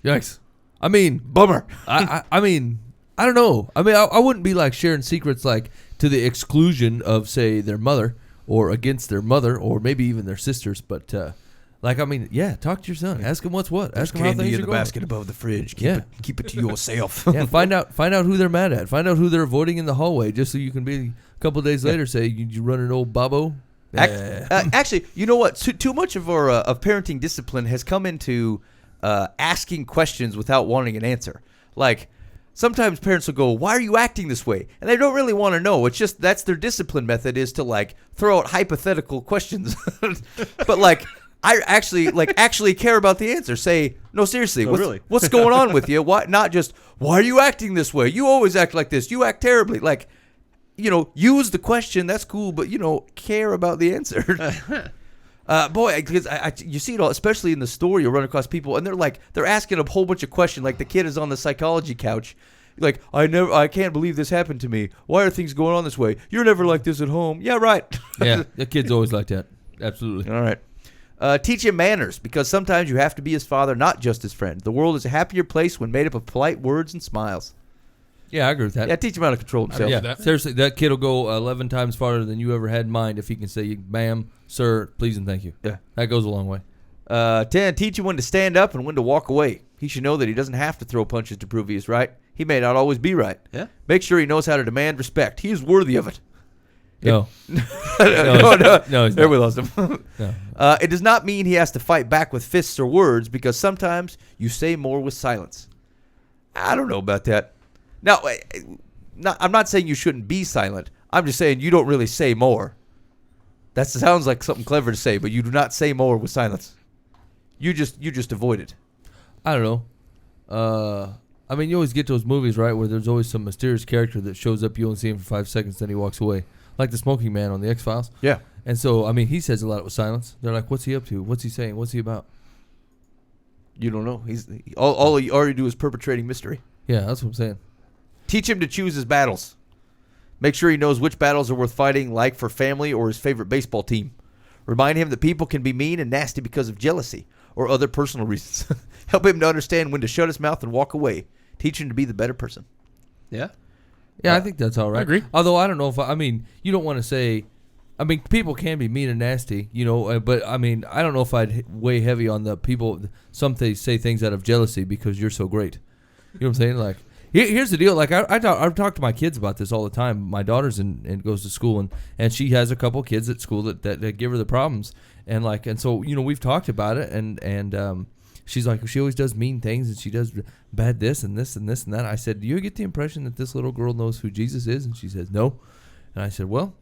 Speaker 4: Yikes. I mean,
Speaker 2: Bummer.
Speaker 4: I mean, I don't know. I mean, I wouldn't be like sharing secrets like to the exclusion of, say, their mother or against their mother or maybe even their sisters. But, like, I mean, yeah, talk to your son. Ask him what's what. Ask him how things are going.
Speaker 2: above the fridge. Keep it to yourself.
Speaker 4: Yeah, find out who they're mad at. Find out who they're avoiding in the hallway just so you can be a couple of days later say, you run an old Bobo?
Speaker 2: Actually, you know what? Too much of our of parenting discipline has come into asking questions without wanting an answer. Like, sometimes parents will go, "Why are you acting this way?" And they don't really want to know. It's just that's their discipline method is to like throw out hypothetical questions. But like, I actually care about the answer. Say, no, seriously, what's going on with you? Why not just why are you acting this way? You always act like this. You act terribly. Like, use the question. That's cool, but care about the answer. Boy, because you see it all, especially in the store. You run across people, and they're asking a whole bunch of questions. Like the kid is on the psychology couch, like I can't believe this happened to me. Why are things going on this way? You're never like this at home. Yeah, right.
Speaker 4: Yeah, the kid's always like that. Absolutely.
Speaker 2: All right. Teach him manners, because sometimes you have to be his father, not just his friend. The world is a happier place when made up of polite words and smiles.
Speaker 4: Yeah, I agree with that.
Speaker 2: Yeah, teach him how to control himself.
Speaker 4: Yeah,
Speaker 3: that.
Speaker 4: seriously, that kid will go 11 times farther than you ever had in mind if he can say, ma'am, sir, please, and thank you.
Speaker 2: Yeah.
Speaker 4: That goes a long way.
Speaker 2: 10, teach him when to stand up and when to walk away. He should know that he doesn't have to throw punches to prove he is right. He may not always be right.
Speaker 5: Yeah.
Speaker 2: Make sure he knows how to demand respect. He is worthy of it.
Speaker 4: No.
Speaker 2: No,
Speaker 4: he's
Speaker 2: there
Speaker 4: not.
Speaker 2: we lost him.
Speaker 4: No.
Speaker 2: It does not mean he has to fight back with fists or words, because sometimes you say more with silence. I don't know about that. Now, I'm not saying you shouldn't be silent. I'm just saying you don't really say more. That sounds like something clever to say, but you do not say more with silence. You just avoid it.
Speaker 4: I don't know. I mean, you always get those movies, right, where there's always some mysterious character that shows up, you only see him for 5 seconds, then he walks away. Like the smoking man on the X-Files.
Speaker 2: Yeah.
Speaker 4: And so, I mean, he says a lot with silence. They're like, what's he up to? What's he saying? What's he about?
Speaker 2: You don't know. He's all you already do is perpetrating mystery.
Speaker 4: Yeah, that's what I'm saying.
Speaker 2: Teach him to choose his battles. Make sure he knows which battles are worth fighting, like for family or his favorite baseball team. Remind him that people can be mean and nasty because of jealousy or other personal reasons. Help him to understand when to shut his mouth and walk away. Teach him to be the better person.
Speaker 5: Yeah.
Speaker 4: Yeah, I think that's all right.
Speaker 3: I agree.
Speaker 4: Although I don't know if I mean, you don't want to say. I mean, people can be mean and nasty, you know. But I mean, I don't know if I'd weigh heavy on the people. Some say things out of jealousy because you're so great. You know what I'm saying? Like, here's the deal. Like, I've talked to my kids about this all the time. My daughter's and goes to school, and she has a couple kids at school that give her the problems, and so you know we've talked about it, and she's like, she always does mean things, and she does bad this and this and this and that. I said, do you get the impression that this little girl knows who Jesus is? And she says, no. And I said, well,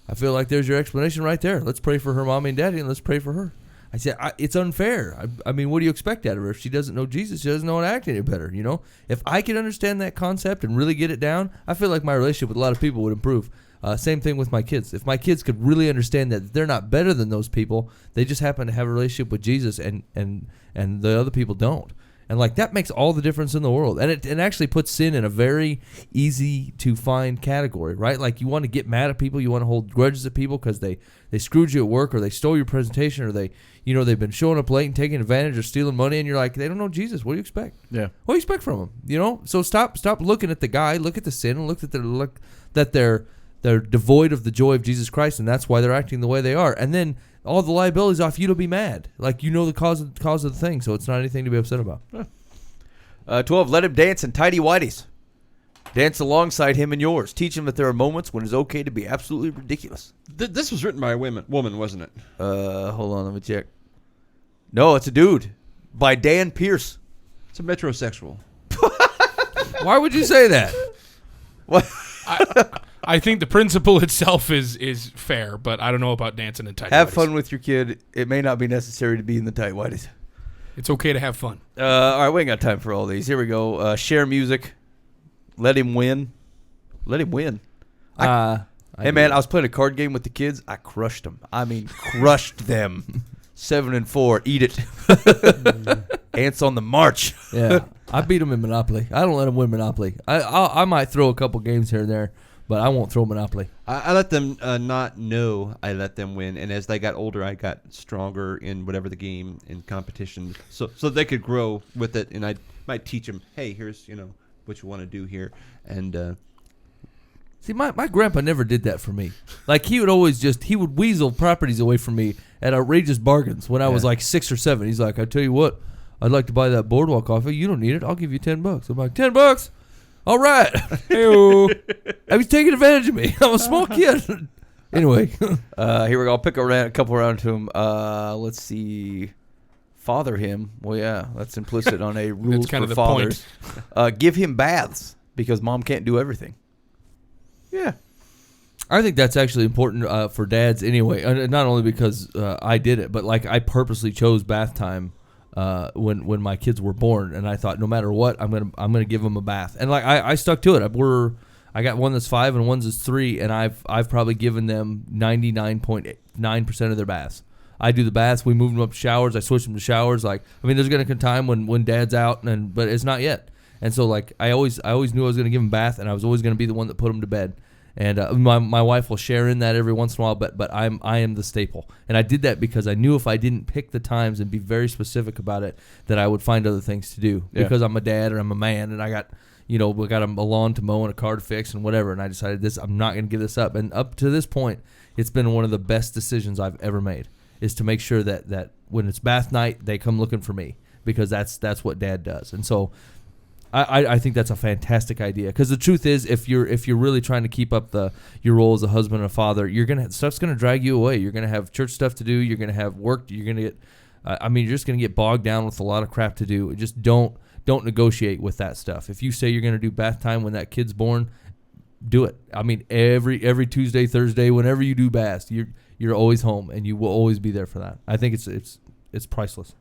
Speaker 4: I feel like there's your explanation right there. Let's pray for her mommy and daddy, and let's pray for her. I said, it's unfair. I mean, what do you expect out of her? If she doesn't know Jesus, she doesn't know how to act any better, you know? If I could understand that concept and really get it down, I feel like my relationship with a lot of people would improve. Same thing with my kids. If my kids could really understand that they're not better than those people, they just happen to have a relationship with Jesus, and the other people don't. And like that makes all the difference in the world. And it actually puts sin in a very easy to find category, right? Like you want to get mad at people, you want to hold grudges at people because they screwed you at work, or they stole your presentation, or they've been showing up late and taking advantage or stealing money, and you're like, they don't know Jesus. What do you expect?
Speaker 2: Yeah.
Speaker 4: What do you expect from them? You know? So stop looking at the guy, look at the sin, and look that they're devoid of the joy of Jesus Christ, and that's why they're acting the way they are. And then all the liabilities off you to be mad. Like, you know the cause of the thing, so it's not anything to be upset about.
Speaker 2: 12, let him dance in tighty whities. Dance alongside him and yours. Teach him that there are moments when it's okay to be absolutely ridiculous.
Speaker 5: This was written by a woman, wasn't it?
Speaker 2: Hold on, let me check. No, it's a dude. By Dan Pierce.
Speaker 5: It's a metrosexual.
Speaker 4: Why would you say that?
Speaker 2: What?
Speaker 3: I think the principle itself is fair, but I don't know about dancing in tight
Speaker 2: Have
Speaker 3: whities.
Speaker 2: fun with your kid. It may not be necessary to be in the tight whities.
Speaker 3: It's okay to have fun.
Speaker 2: All right, we ain't got time for all these. Here we go. Share music. Let him win. Let him win. Hey, man, I was playing a card game with the kids. I crushed them. I mean, crushed them. 7-4. Eat it. Ants on the march.
Speaker 4: Yeah, I beat them in Monopoly. I don't let them win Monopoly. I might throw a couple games here and there, but I won't throw Monopoly.
Speaker 5: I let them not know I let them win, and as they got older, I got stronger in whatever the game in competition, so they could grow with it, and I might teach them, hey, here's what you want to do here, and
Speaker 4: See, my grandpa never did that for me. Like, he would weasel properties away from me at outrageous bargains when I was like 6 or 7. He's like, I tell you what, I'd like to buy that Boardwalk coffee. You don't need it. I'll give you $10. I'm like, $10? All right. Hey-o. I was taking advantage of me. I'm a small kid. Anyway.
Speaker 2: Here we go. I'll pick a couple around to him. Let's see. Father him. Well, yeah, that's implicit on a rules
Speaker 3: kind
Speaker 2: for
Speaker 3: of the
Speaker 2: fathers. Give him baths because mom can't do everything. Yeah.
Speaker 4: I think that's actually important for dads anyway. Not only because I did it, but like I purposely chose bath time when my kids were born, and I thought no matter what, I'm gonna give them a bath, and like I stuck to it. I got one that's 5 and one that's 3, and I've probably given them 99.9% of their baths. I do the baths. We move them up to showers. I switch them to showers. Like, I mean, there's gonna come a time when dad's out, but it's not yet. And so like I always knew I was gonna give them a bath, and I was always gonna be the one that put them to bed. And my wife will share in that every once in a while, but I am the staple. And I did that because I knew if I didn't pick the times and be very specific about it, that I would find other things to do.
Speaker 2: Yeah.
Speaker 4: Because I'm a dad and I'm a man, and I got we got a lawn to mow and a car to fix and whatever. And I decided I'm not going to give this up. And up to this point, it's been one of the best decisions I've ever made, is to make sure that when it's bath night, they come looking for me, because that's what dad does. And so I think that's a fantastic idea, because the truth is, if you're really trying to keep up your role as a husband and a father, stuff's gonna drag you away. You're gonna have church stuff to do. You're gonna have work. You're gonna get, you're just gonna get bogged down with a lot of crap to do. Just don't negotiate with that stuff. If you say you're gonna do bath time when that kid's born, do it. I mean, every Tuesday, Thursday, whenever you do baths, you're always home, and you will always be there for that. I think it's priceless.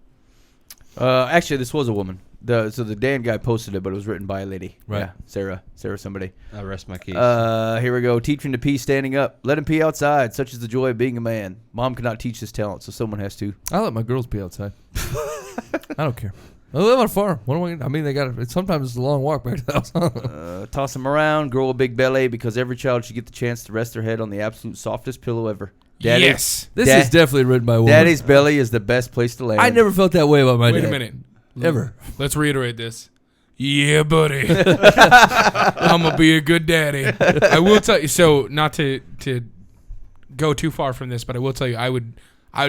Speaker 2: Actually, this was a woman. So the Dan guy posted it, but it was written by a lady.
Speaker 4: Right.
Speaker 2: Yeah, Sarah somebody.
Speaker 5: I rest my case.
Speaker 2: Here we go. Teaching to pee standing up. Let him pee outside. Such is the joy of being a man. Mom cannot teach this talent, so someone has to.
Speaker 4: I let my girls pee outside. I don't care. I live on a farm. What do I mean, they got sometimes it's a long walk back to the house.
Speaker 2: Toss them around. Grow a big belly, because every child should get the chance to rest their head on the absolute softest pillow ever. Daddy,
Speaker 3: Yes.
Speaker 4: This is definitely written by a woman.
Speaker 2: Daddy's belly is the best place to land.
Speaker 4: I never felt that way about my dad.
Speaker 3: Wait a minute.
Speaker 4: Ever.
Speaker 3: Let's reiterate this. Yeah, buddy. I'm going to be a good daddy. I will tell you, so not to go too far from this, but I will tell you, I would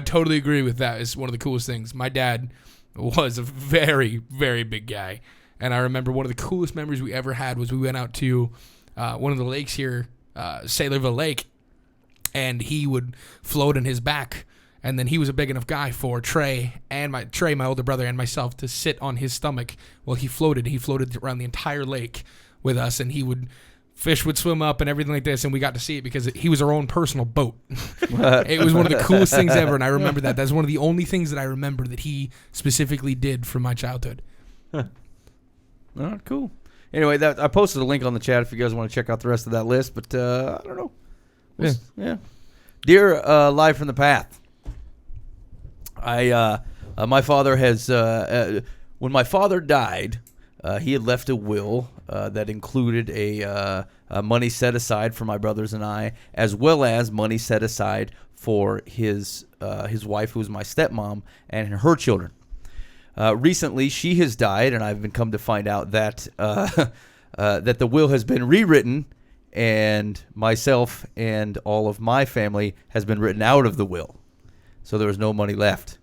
Speaker 3: totally agree with that. It's one of the coolest things. My dad was a very, very big guy. And I remember one of the coolest memories we ever had was we went out to one of the lakes here, Saylorville Lake, and he would float in his back. And then he was a big enough guy for Trey, my older brother, and myself to sit on his stomach while he floated. He floated around the entire lake with us, and fish would swim up and everything like this, and we got to see it because he was our own personal boat. It was one of the coolest things ever, and I remember that. That's one of the only things that I remember that he specifically did from my childhood.
Speaker 2: All right, cool. Anyway, I posted a link on the chat if you guys want to check out the rest of that list, but I don't know. Yeah. Dear Live from the Path, my father has, when my father died, he had left a will that included a money set aside for my brothers and I, as well as money set aside for his wife, who was my stepmom, and her children. Recently, she has died, and I've come to find out that that the will has been rewritten, and myself and all of my family has been written out of the will. So there was no money left.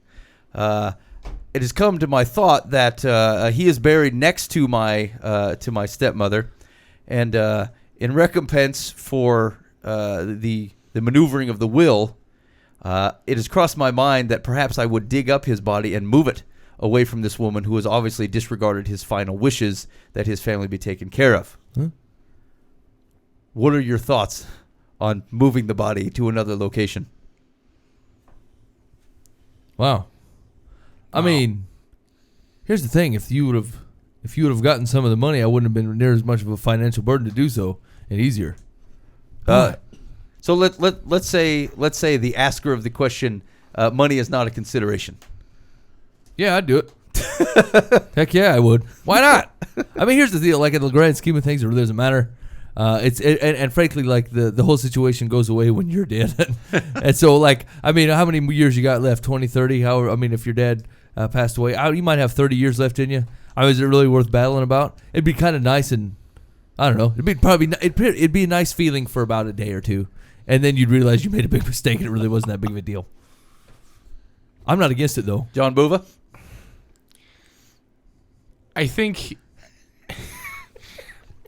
Speaker 2: It has come to my thought that he is buried next to my stepmother, and in recompense for the maneuvering of the will, it has crossed my mind that perhaps I would dig up his body and move it away from this woman who has obviously disregarded his final wishes that his family be taken care of.
Speaker 4: Huh?
Speaker 2: What are your thoughts on moving the body to another location?
Speaker 4: Wow. I mean, here's the thing: if you would have gotten some of the money, I wouldn't have been near as much of a financial burden to do so, and easier.
Speaker 2: So let's say the asker of the question, money is not a consideration.
Speaker 4: Yeah, I'd do it. Heck yeah, I would. Why not? I mean, here's the deal: like in the grand scheme of things, it really doesn't matter. And frankly, like the whole situation goes away when you're dead. And so, like, I mean, how many years you got left? 20, 30? I mean, if your dad passed away, you might have 30 years left in you. I mean, is it really worth battling about? It'd be kind of nice, and I don't know. It'd be a nice feeling for about a day or two, and then you'd realize you made a big mistake, and it really wasn't that big of a deal. I'm not against it though.
Speaker 2: John Buva?
Speaker 3: I think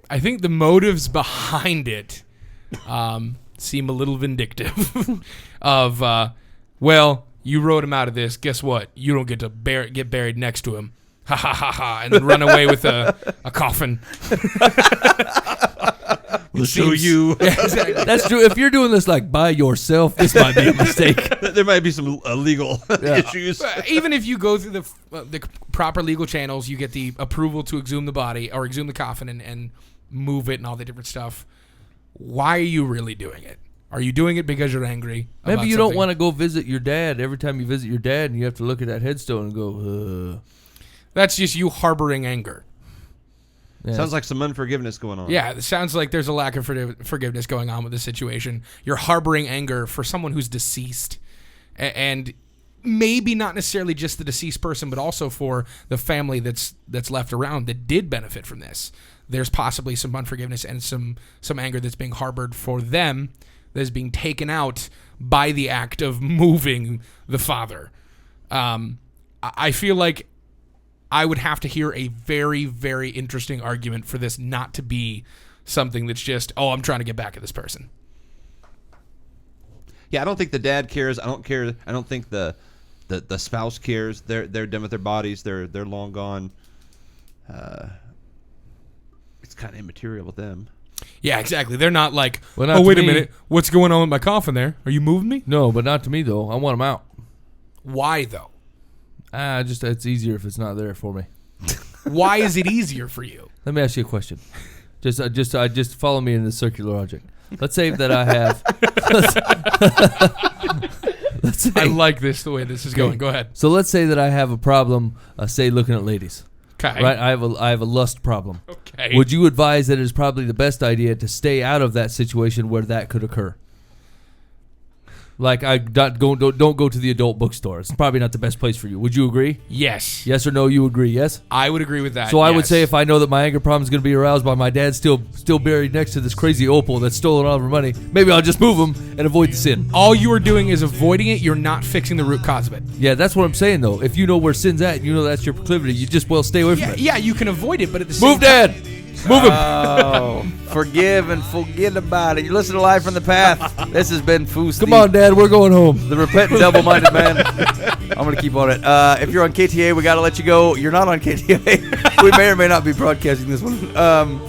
Speaker 3: the motives behind it seem a little vindictive. Well, you wrote him out of this. Guess what? You don't get to get buried next to him. Ha ha ha ha! And then run away with a coffin.
Speaker 5: We'll show you.
Speaker 3: Yeah, exactly.
Speaker 4: That's true. If you're doing this like by yourself, this might be a mistake.
Speaker 5: There might be some legal issues.
Speaker 3: Even if you go through the proper legal channels, you get the approval to exhume the body or exhume the coffin and move it and all the different stuff. Why are you really doing it? Are you doing it because you're angry?
Speaker 4: Maybe you don't want to go visit your dad every time you visit your dad, and you have to look at that headstone and go,
Speaker 3: That's just you harboring anger.
Speaker 4: Yeah.
Speaker 5: Sounds like some unforgiveness going on.
Speaker 3: Yeah, it sounds like there's a lack of forgiveness going on with this situation. You're harboring anger for someone who's deceased, and maybe not necessarily just the deceased person, but also for the family that's left around that did benefit from this. There's possibly some unforgiveness and some anger that's being harbored for them that is being taken out by the act of moving the father. I feel like I would have to hear a very, very interesting argument for this not to be something that's just, oh, I'm trying to get back at this person.
Speaker 5: Yeah, I don't think the dad cares. I don't care. I don't think the spouse cares. They're done with their bodies. They're long gone. It's kind of immaterial with them.
Speaker 3: Yeah, exactly. They're not like,
Speaker 4: Well, not
Speaker 3: oh,
Speaker 4: to
Speaker 3: wait a
Speaker 4: me.
Speaker 3: minute. What's going on with my coffin there? Are you moving me?
Speaker 4: No, but not to me though. I want them out.
Speaker 3: Why, though?
Speaker 4: Just it's easier if it's not there for me.
Speaker 3: Why is it easier for you?
Speaker 4: Let me ask you a question. Just follow me in the circular object. Let's say that I have. let's say,
Speaker 3: I like this, the way this is going. Go ahead.
Speaker 4: So let's say that I have a problem, say looking at ladies.
Speaker 3: Okay.
Speaker 4: Right, I have a lust problem.
Speaker 3: Okay.
Speaker 4: Would you advise that it is probably the best idea to stay out of that situation where that could occur? Like don't go to the adult bookstore. It's probably not the best place for you. Would you agree?
Speaker 3: Yes.
Speaker 4: Yes or no? You agree? Yes.
Speaker 3: I would agree with that.
Speaker 4: So I would
Speaker 3: yes.
Speaker 4: say if I know that my anger problem is going to be aroused by my dad still buried next to this crazy opal that's stolen all of our money, maybe I'll just move him and avoid the sin.
Speaker 3: all you are doing is avoiding it, you're not fixing the root cause of it.
Speaker 4: Yeah, that's what I'm saying though. If you know where sin's at, you know that's your proclivity. You just stay away from
Speaker 3: Yeah,
Speaker 4: it.
Speaker 3: yeah, you can avoid it, but at the same
Speaker 4: Move,
Speaker 3: time,
Speaker 4: Dad. Move him.
Speaker 2: Oh, forgive and forget about it. You listen to Live from the Path. This has been Foos.
Speaker 4: Come on, Dad. We're going home.
Speaker 2: The repentant, double-minded man. I'm going to keep on it. If you're on KTA, we got to let you go. You're not on KTA. We may or may not be broadcasting this one.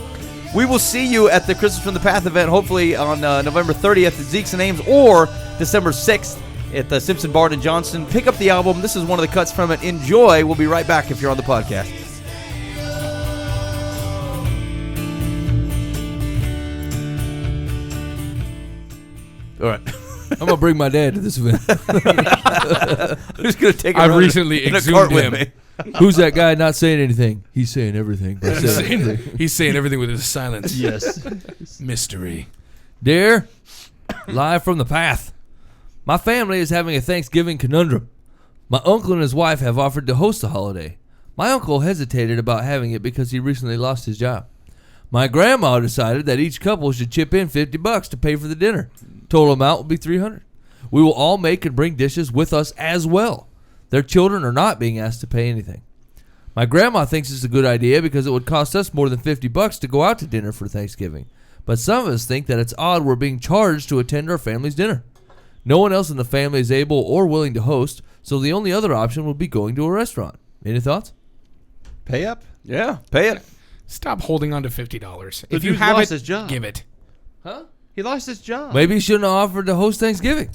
Speaker 2: We will see you at the Christmas from the Path event, hopefully on November 30th at Zeke's and Ames, or December 6th at the Simpson Bard in Johnston. Pick up the album. This is one of the cuts from it. Enjoy. We'll be right back if you're on the podcast. All right.
Speaker 4: I'm gonna bring my dad to this event.
Speaker 2: Who's going to take a
Speaker 3: I've
Speaker 2: run
Speaker 3: recently
Speaker 2: in a
Speaker 3: exhumed
Speaker 2: cart with
Speaker 3: him.
Speaker 2: me?
Speaker 4: Who's that guy not saying anything? He's saying everything. By saying everything.
Speaker 3: He's saying everything with his silence.
Speaker 5: Yes.
Speaker 3: Mystery.
Speaker 4: Dear, live from the path. My family is having a Thanksgiving conundrum. My uncle and his wife have offered to host the holiday. My uncle hesitated about having it because he recently lost his job. My grandma decided that each couple should chip in $50 to pay for the dinner. Total amount will be $300. We will all make and bring dishes with us as well. Their children are not being asked to pay anything. My grandma thinks it's a good idea because it would cost us more than $50 to go out to dinner for Thanksgiving. But some of us think that it's odd we're being charged to attend our family's dinner. No one else in the family is able or willing to host, so the only other option would be going to a restaurant. Any thoughts?
Speaker 5: Pay up.
Speaker 2: Yeah, pay it.
Speaker 3: Stop holding on to $50.
Speaker 5: The
Speaker 3: If you
Speaker 5: dude
Speaker 3: have
Speaker 5: lost
Speaker 3: it,
Speaker 5: his job.
Speaker 3: give it.
Speaker 4: Huh?
Speaker 5: He lost his job.
Speaker 4: Maybe he shouldn't have offered to host Thanksgiving.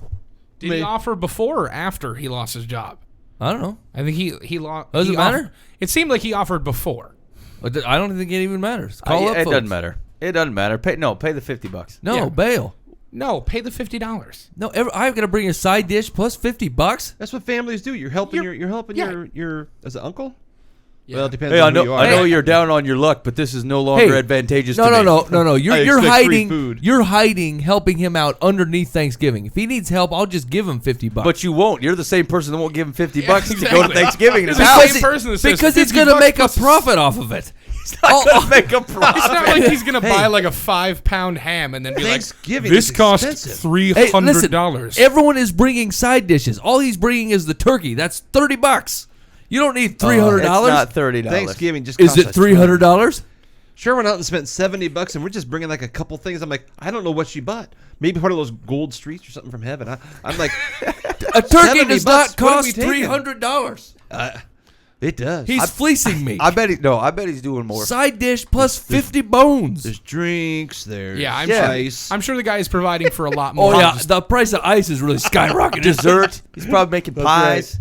Speaker 3: Did he offer before or after he lost his job?
Speaker 4: I don't know.
Speaker 3: I think he lost.
Speaker 4: Does it matter?
Speaker 3: It seemed like he offered before.
Speaker 4: I don't think it even matters. Call up
Speaker 2: It
Speaker 4: folks.
Speaker 2: doesn't matter. It doesn't matter. Pay the $50.
Speaker 4: No,
Speaker 3: Yeah.
Speaker 4: bail.
Speaker 3: No, pay the $50.
Speaker 4: No, I've got to bring a side dish plus $50.
Speaker 5: That's what families do. You're helping
Speaker 3: You're-
Speaker 5: your
Speaker 3: yeah.
Speaker 5: as an uncle.
Speaker 3: Yeah.
Speaker 5: Well, it depends
Speaker 2: Hey,
Speaker 5: on
Speaker 2: I know,
Speaker 5: who you are.
Speaker 2: I know you're down on your luck, but this is no longer advantageous to me.
Speaker 4: No. You're
Speaker 5: I expect free
Speaker 4: hiding.
Speaker 5: food.
Speaker 4: You're hiding, helping him out underneath Thanksgiving. If he needs help, I'll just give him $50.
Speaker 2: But you won't. You're the same person that won't give him $50 to go
Speaker 3: exactly.
Speaker 2: to Thanksgiving in his
Speaker 3: It's the
Speaker 2: house.
Speaker 3: same person that says
Speaker 4: because he's
Speaker 3: $50
Speaker 4: going to make a
Speaker 3: plus
Speaker 4: profit off of it.
Speaker 2: He's not going to make a profit.
Speaker 3: It's not like he's gonna buy like a 5-pound ham and then be
Speaker 5: Thanksgiving
Speaker 3: like, "This
Speaker 5: is
Speaker 3: cost
Speaker 5: expensive."
Speaker 4: Hey, listen,
Speaker 3: $300."
Speaker 4: everyone is bringing side dishes. All he's bringing is the turkey. That's $30. You don't need $300.
Speaker 2: It's not $30.
Speaker 5: Thanksgiving just
Speaker 4: Is
Speaker 5: costs
Speaker 4: it
Speaker 5: a ton.
Speaker 4: $300?
Speaker 5: Sure, went out and spent $70, and we're just bringing like a couple things. I'm like, I don't know what she bought. Maybe part of those gold streets or something from heaven. I'm like,
Speaker 4: A turkey
Speaker 5: $70,
Speaker 4: does
Speaker 5: what
Speaker 4: not
Speaker 5: are we
Speaker 4: cost
Speaker 5: taking?
Speaker 4: $300.
Speaker 5: it does.
Speaker 4: He's fleecing me.
Speaker 2: I bet he's doing more.
Speaker 4: Side dish plus 50 bones.
Speaker 5: There's drinks. There's
Speaker 3: Yeah,
Speaker 5: ice.
Speaker 3: I'm sure the guy is providing for a lot more.
Speaker 4: Oh yeah, the price of ice is really skyrocketing.
Speaker 2: Dessert. He's probably making pies.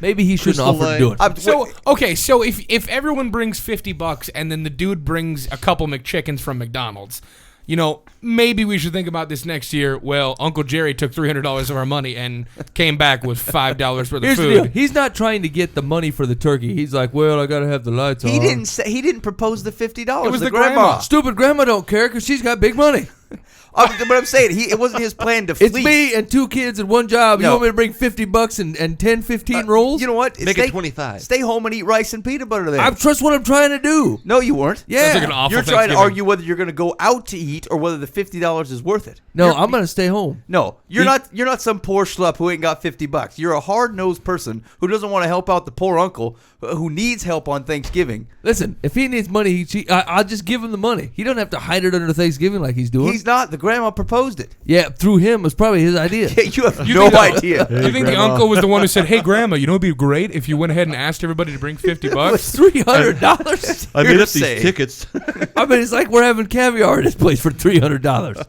Speaker 4: Maybe he shouldn't
Speaker 5: Crystal
Speaker 4: offer to do it.
Speaker 2: I'm-
Speaker 3: So okay, so if everyone brings $50 and then the dude brings a couple McChickens from McDonald's, maybe we should think about this next year. Well, Uncle Jerry took $300 of our money and came back with $5 worth of
Speaker 4: Here's the deal.
Speaker 3: food.
Speaker 4: He's not trying to get the money for the turkey. He's like, well, I gotta have the lights on.
Speaker 2: He didn't propose the $50.
Speaker 3: It was
Speaker 2: the
Speaker 3: the grandma.
Speaker 4: Stupid grandma don't care because she's got big money.
Speaker 2: But I'm saying it wasn't his plan to fleece.
Speaker 4: It's me and 2 kids and 1 job.
Speaker 2: No.
Speaker 4: You want me to bring $50 and 10, 15 rolls?
Speaker 2: You know what?
Speaker 5: Make it 25.
Speaker 2: Stay home and eat rice and peanut butter there.
Speaker 4: That's what I'm trying to do.
Speaker 2: No, you weren't.
Speaker 4: Yeah.
Speaker 3: Sounds like an awful
Speaker 2: You're trying to
Speaker 3: Thanksgiving.
Speaker 2: argue whether you're going to go out to eat or whether the $50 is worth it.
Speaker 4: No, I'm going to stay home.
Speaker 2: No, you're not some poor schlub who ain't got $50. You're a hard-nosed person who doesn't want to help out the poor uncle who needs help on Thanksgiving.
Speaker 4: Listen, if he needs money, I'll just give him the money. He don't have to hide it under Thanksgiving like he's doing.
Speaker 2: He's not. The grandma proposed it.
Speaker 4: Yeah, through him. It was probably his idea.
Speaker 2: Yeah, you have
Speaker 3: You
Speaker 2: no
Speaker 3: think
Speaker 2: idea.
Speaker 3: You think the uncle was the one who said, "Hey, Grandma, you know it'd be great if you went ahead and asked everybody to bring $50."
Speaker 4: $300?
Speaker 5: I made up these
Speaker 2: Hearsay.
Speaker 5: tickets.
Speaker 4: I mean, it's like we're having caviar at this place for $300.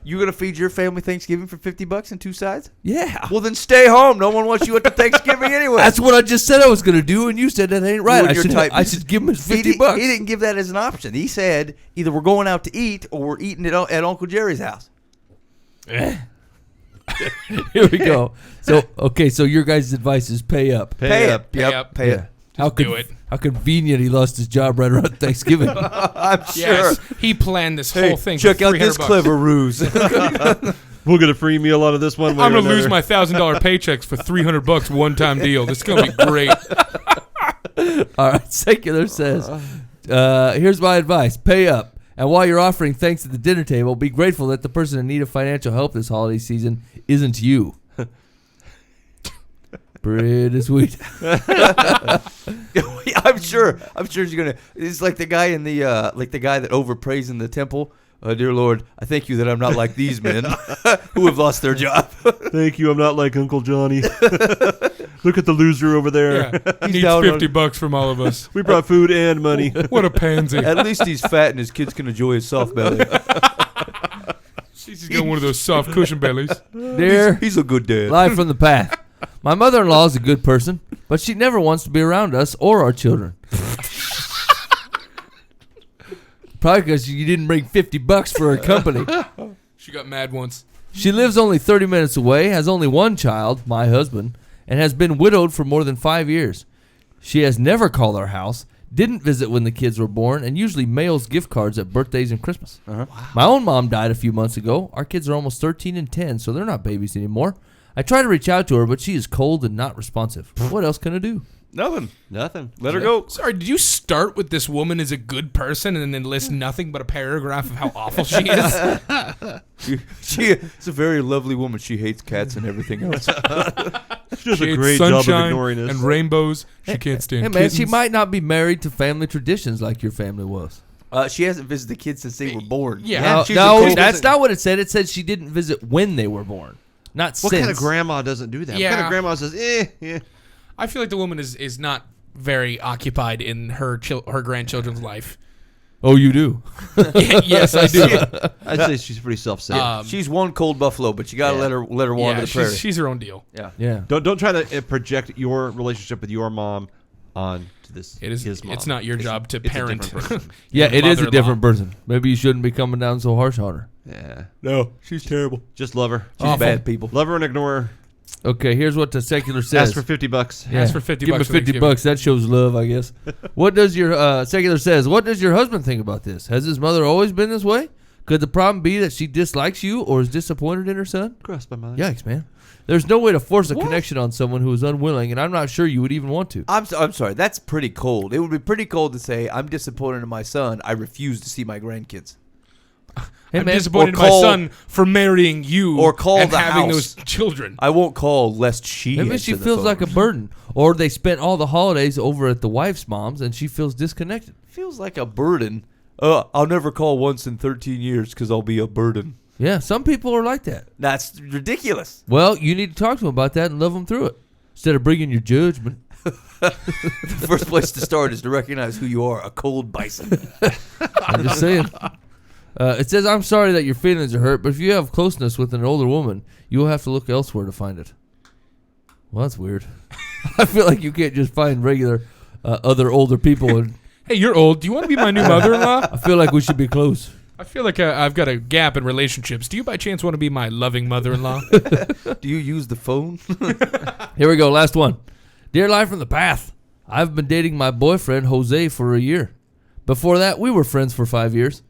Speaker 2: You gonna feed your family Thanksgiving for $50 and 2 sides?
Speaker 4: Yeah.
Speaker 2: Well, then stay home. No one wants you at the Thanksgiving anyway.
Speaker 4: That's what I just said I was going to do, and you said that ain't right.
Speaker 2: You and your type-
Speaker 4: I should give him his
Speaker 2: He
Speaker 4: $50.
Speaker 2: didn't give that as an option. He said either we're going out to eat or we're eating it at Uncle Jerry's house.
Speaker 4: Here we go. So your guys' advice is pay up.
Speaker 5: Pay up.
Speaker 2: Yep,
Speaker 3: up.
Speaker 2: Pay it.
Speaker 3: do it.
Speaker 4: How convenient he lost his job right around Thanksgiving.
Speaker 2: I'm sure.
Speaker 3: Yes, he planned this whole thing.
Speaker 2: Check
Speaker 3: for
Speaker 2: out
Speaker 3: $300
Speaker 2: this clever ruse.
Speaker 5: We'll get a free meal out of this one. way
Speaker 3: I'm
Speaker 5: or
Speaker 3: gonna lose
Speaker 5: another.
Speaker 3: my $1,000 paychecks for $300 one-time deal. This is gonna be great.
Speaker 4: All right, Secular says, here's my advice. Pay up. And while you're offering thanks at the dinner table, be grateful that the person in need of financial help this holiday season isn't you. Pretty sweet.
Speaker 2: I'm sure you're gonna. It's like the guy in the guy that overprays in the temple. Dear Lord, I thank you that I'm not like these men who have lost their job.
Speaker 5: Thank you. I'm not like Uncle Johnny. Look at the loser over there.
Speaker 3: Yeah, needs
Speaker 2: down on-
Speaker 3: $50 from all of us.
Speaker 5: We brought food and money.
Speaker 3: What a pansy!
Speaker 2: At least he's fat and his kids can enjoy his soft belly.
Speaker 3: He's got one of those soft cushion bellies.
Speaker 4: Dear,
Speaker 2: He's a good dad.
Speaker 4: live from the path. My mother-in-law is a good person, but she never wants to be around us or our children. Probably because you didn't bring $50 for her company.
Speaker 3: She got mad once.
Speaker 4: She lives only 30 minutes away, has only 1 child, my husband, and has been widowed for more than 5 years. She has never called our house, didn't visit when the kids were born, and usually mails gift cards at birthdays and Christmas. Wow. My own mom died a few months ago. Our kids are almost 13 and 10, so they're not babies anymore. I try to reach out to her, but she is cold and not responsive. What else can I do?
Speaker 2: Nothing.
Speaker 5: Nothing.
Speaker 2: Let her go.
Speaker 3: Sorry, did you start with this woman is a good person and then list nothing but a paragraph of how awful she is?
Speaker 2: She's a very lovely woman. She hates cats and everything else.
Speaker 5: She does
Speaker 3: She
Speaker 5: a
Speaker 3: hates
Speaker 5: great job of
Speaker 3: sunshine
Speaker 5: ignoring us.
Speaker 3: and rainbows. She can't stand
Speaker 4: Hey, man,
Speaker 3: kittens.
Speaker 4: she might not be married to family traditions like your family was.
Speaker 2: She hasn't visited the kids since they were born.
Speaker 3: Yeah.
Speaker 4: No,
Speaker 2: she's
Speaker 4: no,
Speaker 2: a cold-
Speaker 4: that's not what it said. It said she didn't visit when they were born, not
Speaker 5: What
Speaker 4: since.
Speaker 5: kind of grandma doesn't do that? What kind
Speaker 3: Yeah.
Speaker 5: of grandma says, yeah.
Speaker 3: I feel like the woman is not very occupied in her grandchildren's life.
Speaker 4: Oh, you do?
Speaker 3: Yes, I do.
Speaker 5: I'd say she's pretty self-centered.
Speaker 2: She's one cold buffalo, but you gotta let her wander
Speaker 3: Yeah,
Speaker 2: the prairie.
Speaker 3: she's her own deal.
Speaker 2: Yeah.
Speaker 4: Yeah.
Speaker 5: Don't try to project your relationship with your mom on to this.
Speaker 3: It is.
Speaker 5: his mom.
Speaker 3: It's not your job to
Speaker 5: it's a
Speaker 3: parent.
Speaker 5: different person.
Speaker 4: Yeah,
Speaker 3: your
Speaker 4: it is a
Speaker 3: mother-in-law.
Speaker 4: different person. Maybe you shouldn't be coming down so harsh on her.
Speaker 5: Yeah.
Speaker 2: No, she's terrible.
Speaker 5: Just love her.
Speaker 2: She's bad people.
Speaker 5: Love her and ignore her.
Speaker 4: Okay, here's what the secular says.
Speaker 5: Ask for $50.
Speaker 4: Yeah.
Speaker 3: Ask for $50
Speaker 4: Give him
Speaker 3: for Thanksgiving.
Speaker 4: $50. That shows love, I guess. What does your secular says? What does your husband think about this? Has his mother always been this way? Could the problem be that she dislikes you or is disappointed in her son?
Speaker 5: Crossed by mother.
Speaker 4: Yikes, man. There's no way to force a connection on someone who is unwilling, and I'm not sure you would even want to.
Speaker 2: I'm sorry. That's pretty cold. It would be pretty cold to say I'm disappointed in my son. I refuse to see my grandkids.
Speaker 4: Hey,
Speaker 3: I'm
Speaker 4: man,
Speaker 3: disappointed in
Speaker 2: or
Speaker 3: my
Speaker 2: call-
Speaker 3: son for marrying you
Speaker 2: or call
Speaker 3: and
Speaker 2: the
Speaker 3: having
Speaker 2: house.
Speaker 3: those children.
Speaker 2: I won't call lest she.
Speaker 4: maybe
Speaker 2: answer
Speaker 4: she
Speaker 2: the
Speaker 4: feels
Speaker 2: phone.
Speaker 4: like a burden, or they spent all the holidays over at the wife's mom's, and she feels disconnected.
Speaker 2: Feels like a burden. I'll never call once in 13 years because I'll be a burden.
Speaker 4: Yeah, some people are like that.
Speaker 2: That's ridiculous.
Speaker 4: Well, you need to talk to them about that and love them through it instead of bringing your judgment.
Speaker 2: The first place to start is to recognize who you are, a cold bison.
Speaker 4: I'm just saying. It says, I'm sorry that your feelings are hurt, but if you have closeness with an older woman, you will have to look elsewhere to find it. Well, that's weird. I feel like you can't just find regular other older people. And
Speaker 3: Hey, you're old. Do you want to be my new mother-in-law?
Speaker 4: I feel like we should be close.
Speaker 3: I feel like I've got a gap in relationships. Do you by chance want to be my loving mother-in-law?
Speaker 2: Do you use the phone?
Speaker 4: Here we go. Last one. Dear Life from the Path, I've been dating my boyfriend, Jose, for a year. Before that, we were friends for 5 years.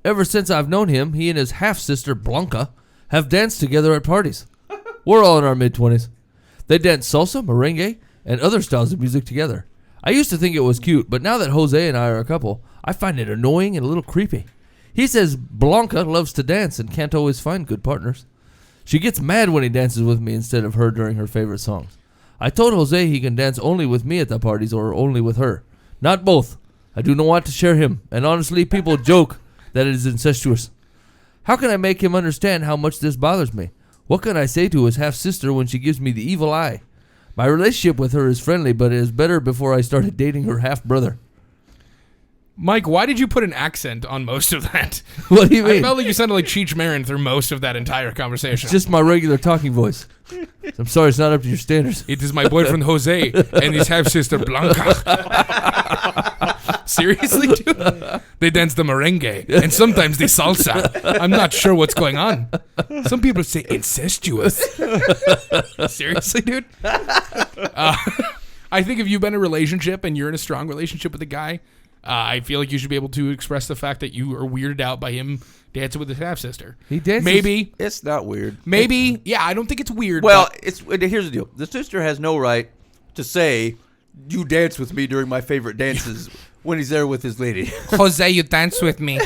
Speaker 4: Ever since I've known him, he and his half-sister, Blanca, have danced together at parties. We're all in our mid-20s. They dance salsa, merengue, and other styles of music together. I used to think it was cute, but now that Jose and I are a couple, I find it annoying and a little creepy. He says Blanca loves to dance and can't always find good partners. She gets mad when he dances with me instead of her during her favorite songs. I told Jose he can dance only with me at the parties or only with her. Not both. I do not want to share him, and honestly, people joke that it is incestuous. How can I make him understand how much this bothers me? What can I say to his half-sister when she gives me the evil eye? My relationship with her is friendly, but it is better before I started dating her half-brother.
Speaker 3: Mike, why did you put an accent on most of that?
Speaker 4: What do you mean?
Speaker 3: I felt like you sounded like Cheech Marin through most of that entire conversation.
Speaker 4: It's just my regular talking voice. I'm sorry it's not up to your standards.
Speaker 3: It is my boyfriend Jose and his half-sister Blanca. Seriously, dude? They dance the merengue and sometimes the salsa. I'm not sure what's going on. Some people say incestuous. Seriously, dude? I think if you've been in a relationship and you're in a strong relationship with a guy, I feel like you should be able to express the fact that you are weirded out by him dancing with his half-sister.
Speaker 4: He dances.
Speaker 3: Maybe.
Speaker 2: It's not weird.
Speaker 3: Maybe. Yeah, I don't think it's weird.
Speaker 2: Well,
Speaker 3: but
Speaker 2: here's the deal. The sister has no right to say, you dance with me during my favorite dances when he's there with his lady.
Speaker 3: Jose, you dance with me.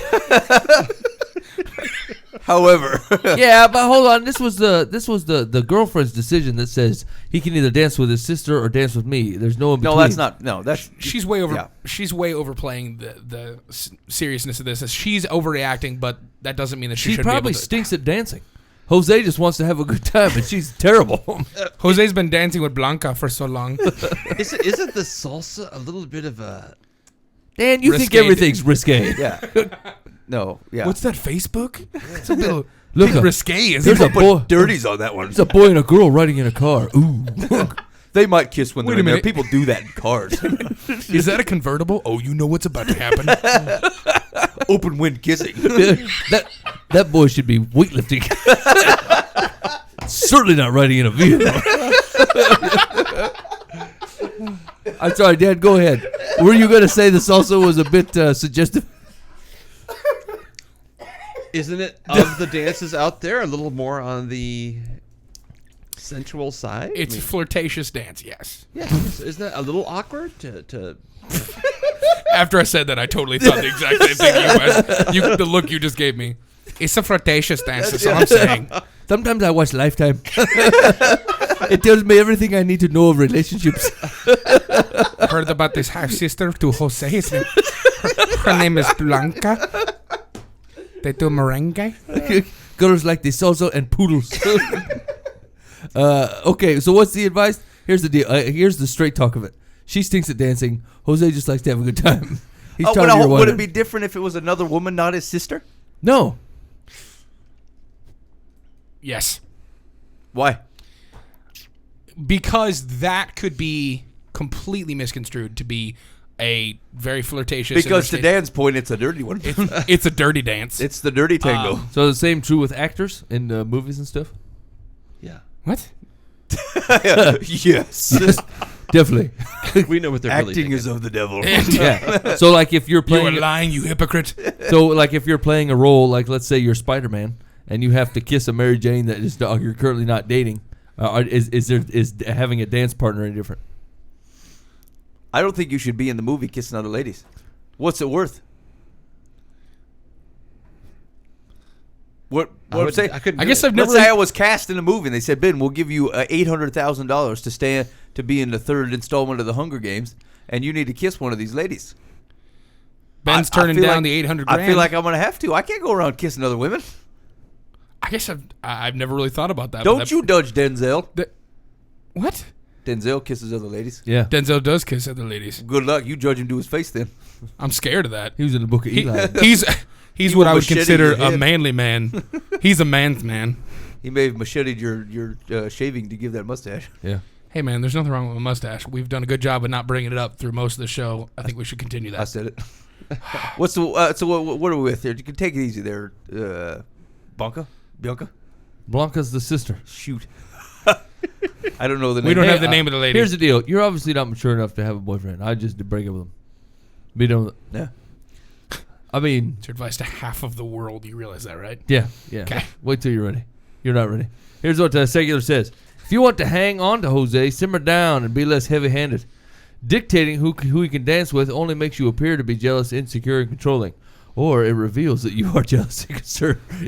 Speaker 2: However,
Speaker 4: Yeah, but hold on. This was the girlfriend's decision that says he can either dance with his sister or dance with me. There's no in between.
Speaker 2: no, that's not. No, that's
Speaker 3: She's way over.
Speaker 2: Yeah.
Speaker 3: She's way overplaying the seriousness of this. She's overreacting, but that doesn't mean that she
Speaker 4: She
Speaker 3: should
Speaker 4: probably
Speaker 3: be able to.
Speaker 4: stinks at dancing. Jose just wants to have a good time, and she's terrible.
Speaker 3: Jose's been dancing with Blanca for so long.
Speaker 5: Isn't the salsa a little bit of a...
Speaker 4: Dan, you think
Speaker 3: Risque.
Speaker 4: everything's risque.
Speaker 2: yeah. No, yeah.
Speaker 3: What's that Facebook? It's a bit
Speaker 4: Look,
Speaker 3: risque, isn't
Speaker 4: there's
Speaker 3: it?
Speaker 4: a boy.
Speaker 2: Dirties on that one.
Speaker 4: There's a boy and a girl riding in a car. Ooh.
Speaker 2: They might kiss when
Speaker 3: Wait
Speaker 2: they're
Speaker 3: a
Speaker 2: in there.
Speaker 3: minute.
Speaker 2: People do that in cars.
Speaker 3: Is that a convertible? Oh, you know what's about to happen.
Speaker 2: Open wind kissing.
Speaker 4: that boy should be weightlifting. Certainly not riding in a vehicle. I'm sorry, Dad. Go ahead. Were you going to say this also was a bit suggestive?
Speaker 5: Isn't it, of the dances out there, a little more on the sensual side?
Speaker 3: It's flirtatious dance, yes.
Speaker 5: yeah. Isn't that a little awkward to
Speaker 3: After I said that, I totally thought the exact same thing you was. The look you just gave me. It's a flirtatious dance, that's all I'm saying.
Speaker 4: Sometimes I watch Lifetime. It tells me everything I need to know of relationships.
Speaker 3: Heard about this half-sister to Jose. Her name is Blanca. They do merengue.
Speaker 4: Girls like the salsa and poodles. Okay, so what's the advice? Here's the deal. Here's the straight talk of it. She stinks at dancing. Jose just likes to have a good time. He's tired of your
Speaker 2: would
Speaker 4: whining.
Speaker 2: it be different if it was another woman, not his sister?
Speaker 4: No.
Speaker 3: Yes.
Speaker 2: Why?
Speaker 3: Because that could be completely misconstrued to be a very flirtatious...
Speaker 2: Because to
Speaker 3: interstate-
Speaker 2: Dan's point, it's a dirty one.
Speaker 3: It's a dirty dance.
Speaker 2: It's the dirty tango.
Speaker 4: So the same true with actors in movies and stuff?
Speaker 5: yeah.
Speaker 3: What?
Speaker 2: Yes.
Speaker 4: Definitely.
Speaker 5: We know what they're really
Speaker 2: Acting
Speaker 5: thinking.
Speaker 2: is of the devil.
Speaker 4: Yeah. So like if you're
Speaker 3: You are
Speaker 4: playing
Speaker 3: lying, you hypocrite.
Speaker 4: so like if you're playing a role like let's say you're Spider-Man and you have to kiss a Mary Jane that is you're currently not dating, is having a dance partner any different?
Speaker 2: I don't think you should be in the movie kissing other ladies. What's it worth? What I'm saying?
Speaker 5: I couldn't.
Speaker 3: I
Speaker 5: do
Speaker 3: guess
Speaker 5: it.
Speaker 3: I've never...
Speaker 2: Let's say I was cast in a movie and they said, Ben, we'll give you $800,000 to be in the third installment of the Hunger Games, and you need to kiss one of these ladies.
Speaker 3: Ben's
Speaker 2: I
Speaker 3: turning
Speaker 2: feel
Speaker 3: down
Speaker 2: like-
Speaker 3: the 800 grand.
Speaker 2: I feel like I'm going to have to. I can't go around kissing other women.
Speaker 3: I guess I've never really thought about that. but
Speaker 2: Don't
Speaker 3: that-
Speaker 2: you judge Denzel.
Speaker 3: What?
Speaker 2: Denzel kisses other ladies.
Speaker 4: Yeah.
Speaker 3: Denzel does kiss other ladies.
Speaker 2: Good luck. You judge him to his face then.
Speaker 3: I'm scared of that.
Speaker 4: He was in the book of Eli.
Speaker 3: He's
Speaker 2: He
Speaker 3: what
Speaker 2: will
Speaker 3: I would
Speaker 2: machete
Speaker 3: consider
Speaker 2: your
Speaker 3: a
Speaker 2: head.
Speaker 3: manly man. He's a man's man.
Speaker 2: He may have macheted your shaving to give that mustache.
Speaker 4: Yeah.
Speaker 3: Hey man, there's nothing wrong with a mustache. We've done a good job of not bringing it up through most of the show. I think we should continue
Speaker 2: I
Speaker 3: that.
Speaker 2: said it. What's the so what are we with here? You can take it easy there, Bianca.
Speaker 4: Blanca's the sister.
Speaker 2: Shoot. I don't know the name.
Speaker 3: We don't
Speaker 4: Hey,
Speaker 3: have the name of the lady.
Speaker 4: Here's the deal. You're obviously not mature enough to have a boyfriend. I just break up with him. Be done with it.
Speaker 2: Yeah.
Speaker 4: I mean,
Speaker 3: It's your advice to half of the world. You realize that, right?
Speaker 4: yeah.
Speaker 3: Okay.
Speaker 4: Wait till you're ready. You're not ready. Here's what the secular says. If you want to hang on to Jose, simmer down and be less heavy-handed. Dictating who he can dance with only makes you appear to be jealous, insecure, and controlling. Or it reveals that you are jealous,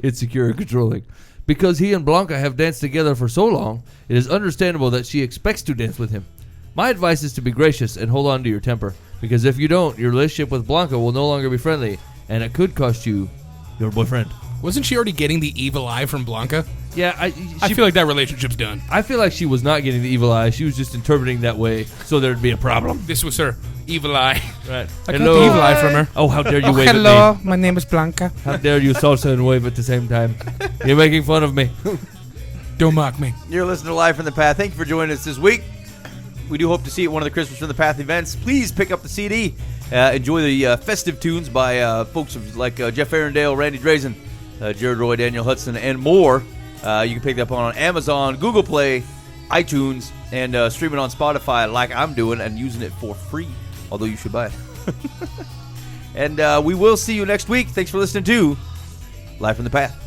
Speaker 4: insecure, and controlling. Because he and Blanca have danced together for so long, it is understandable that she expects to dance with him. My advice is to be gracious and hold on to your temper. Because if you don't, your relationship with Blanca will no longer be friendly, and it could cost you your boyfriend.
Speaker 3: Wasn't she already getting the evil eye from Blanca?
Speaker 4: Yeah,
Speaker 3: I feel like that relationship's done.
Speaker 4: I feel like she was not getting the evil eye. She was just interpreting that way so there'd be a problem.
Speaker 3: This was her evil eye.
Speaker 4: Right.
Speaker 3: I got the evil eye from her.
Speaker 4: Oh, how dare you wave
Speaker 3: hello,
Speaker 4: at me.
Speaker 3: my name is Blanca.
Speaker 4: How dare you salsa and wave at the same time. You're making fun of me.
Speaker 3: Don't mock me.
Speaker 2: You're listening to Live from the Path. Thank you for joining us this week. We do hope to see you at one of the Christmas from the Path events. Please pick up the CD. Enjoy the festive tunes by folks like Jeff Arendale, Randy Drazen, Jared Roy, Daniel Hudson, and more. You can pick that up on Amazon, Google Play, iTunes, and stream it on Spotify like I'm doing and using it for free, although you should buy it. And we will see you next week. Thanks for listening to Live from the Path.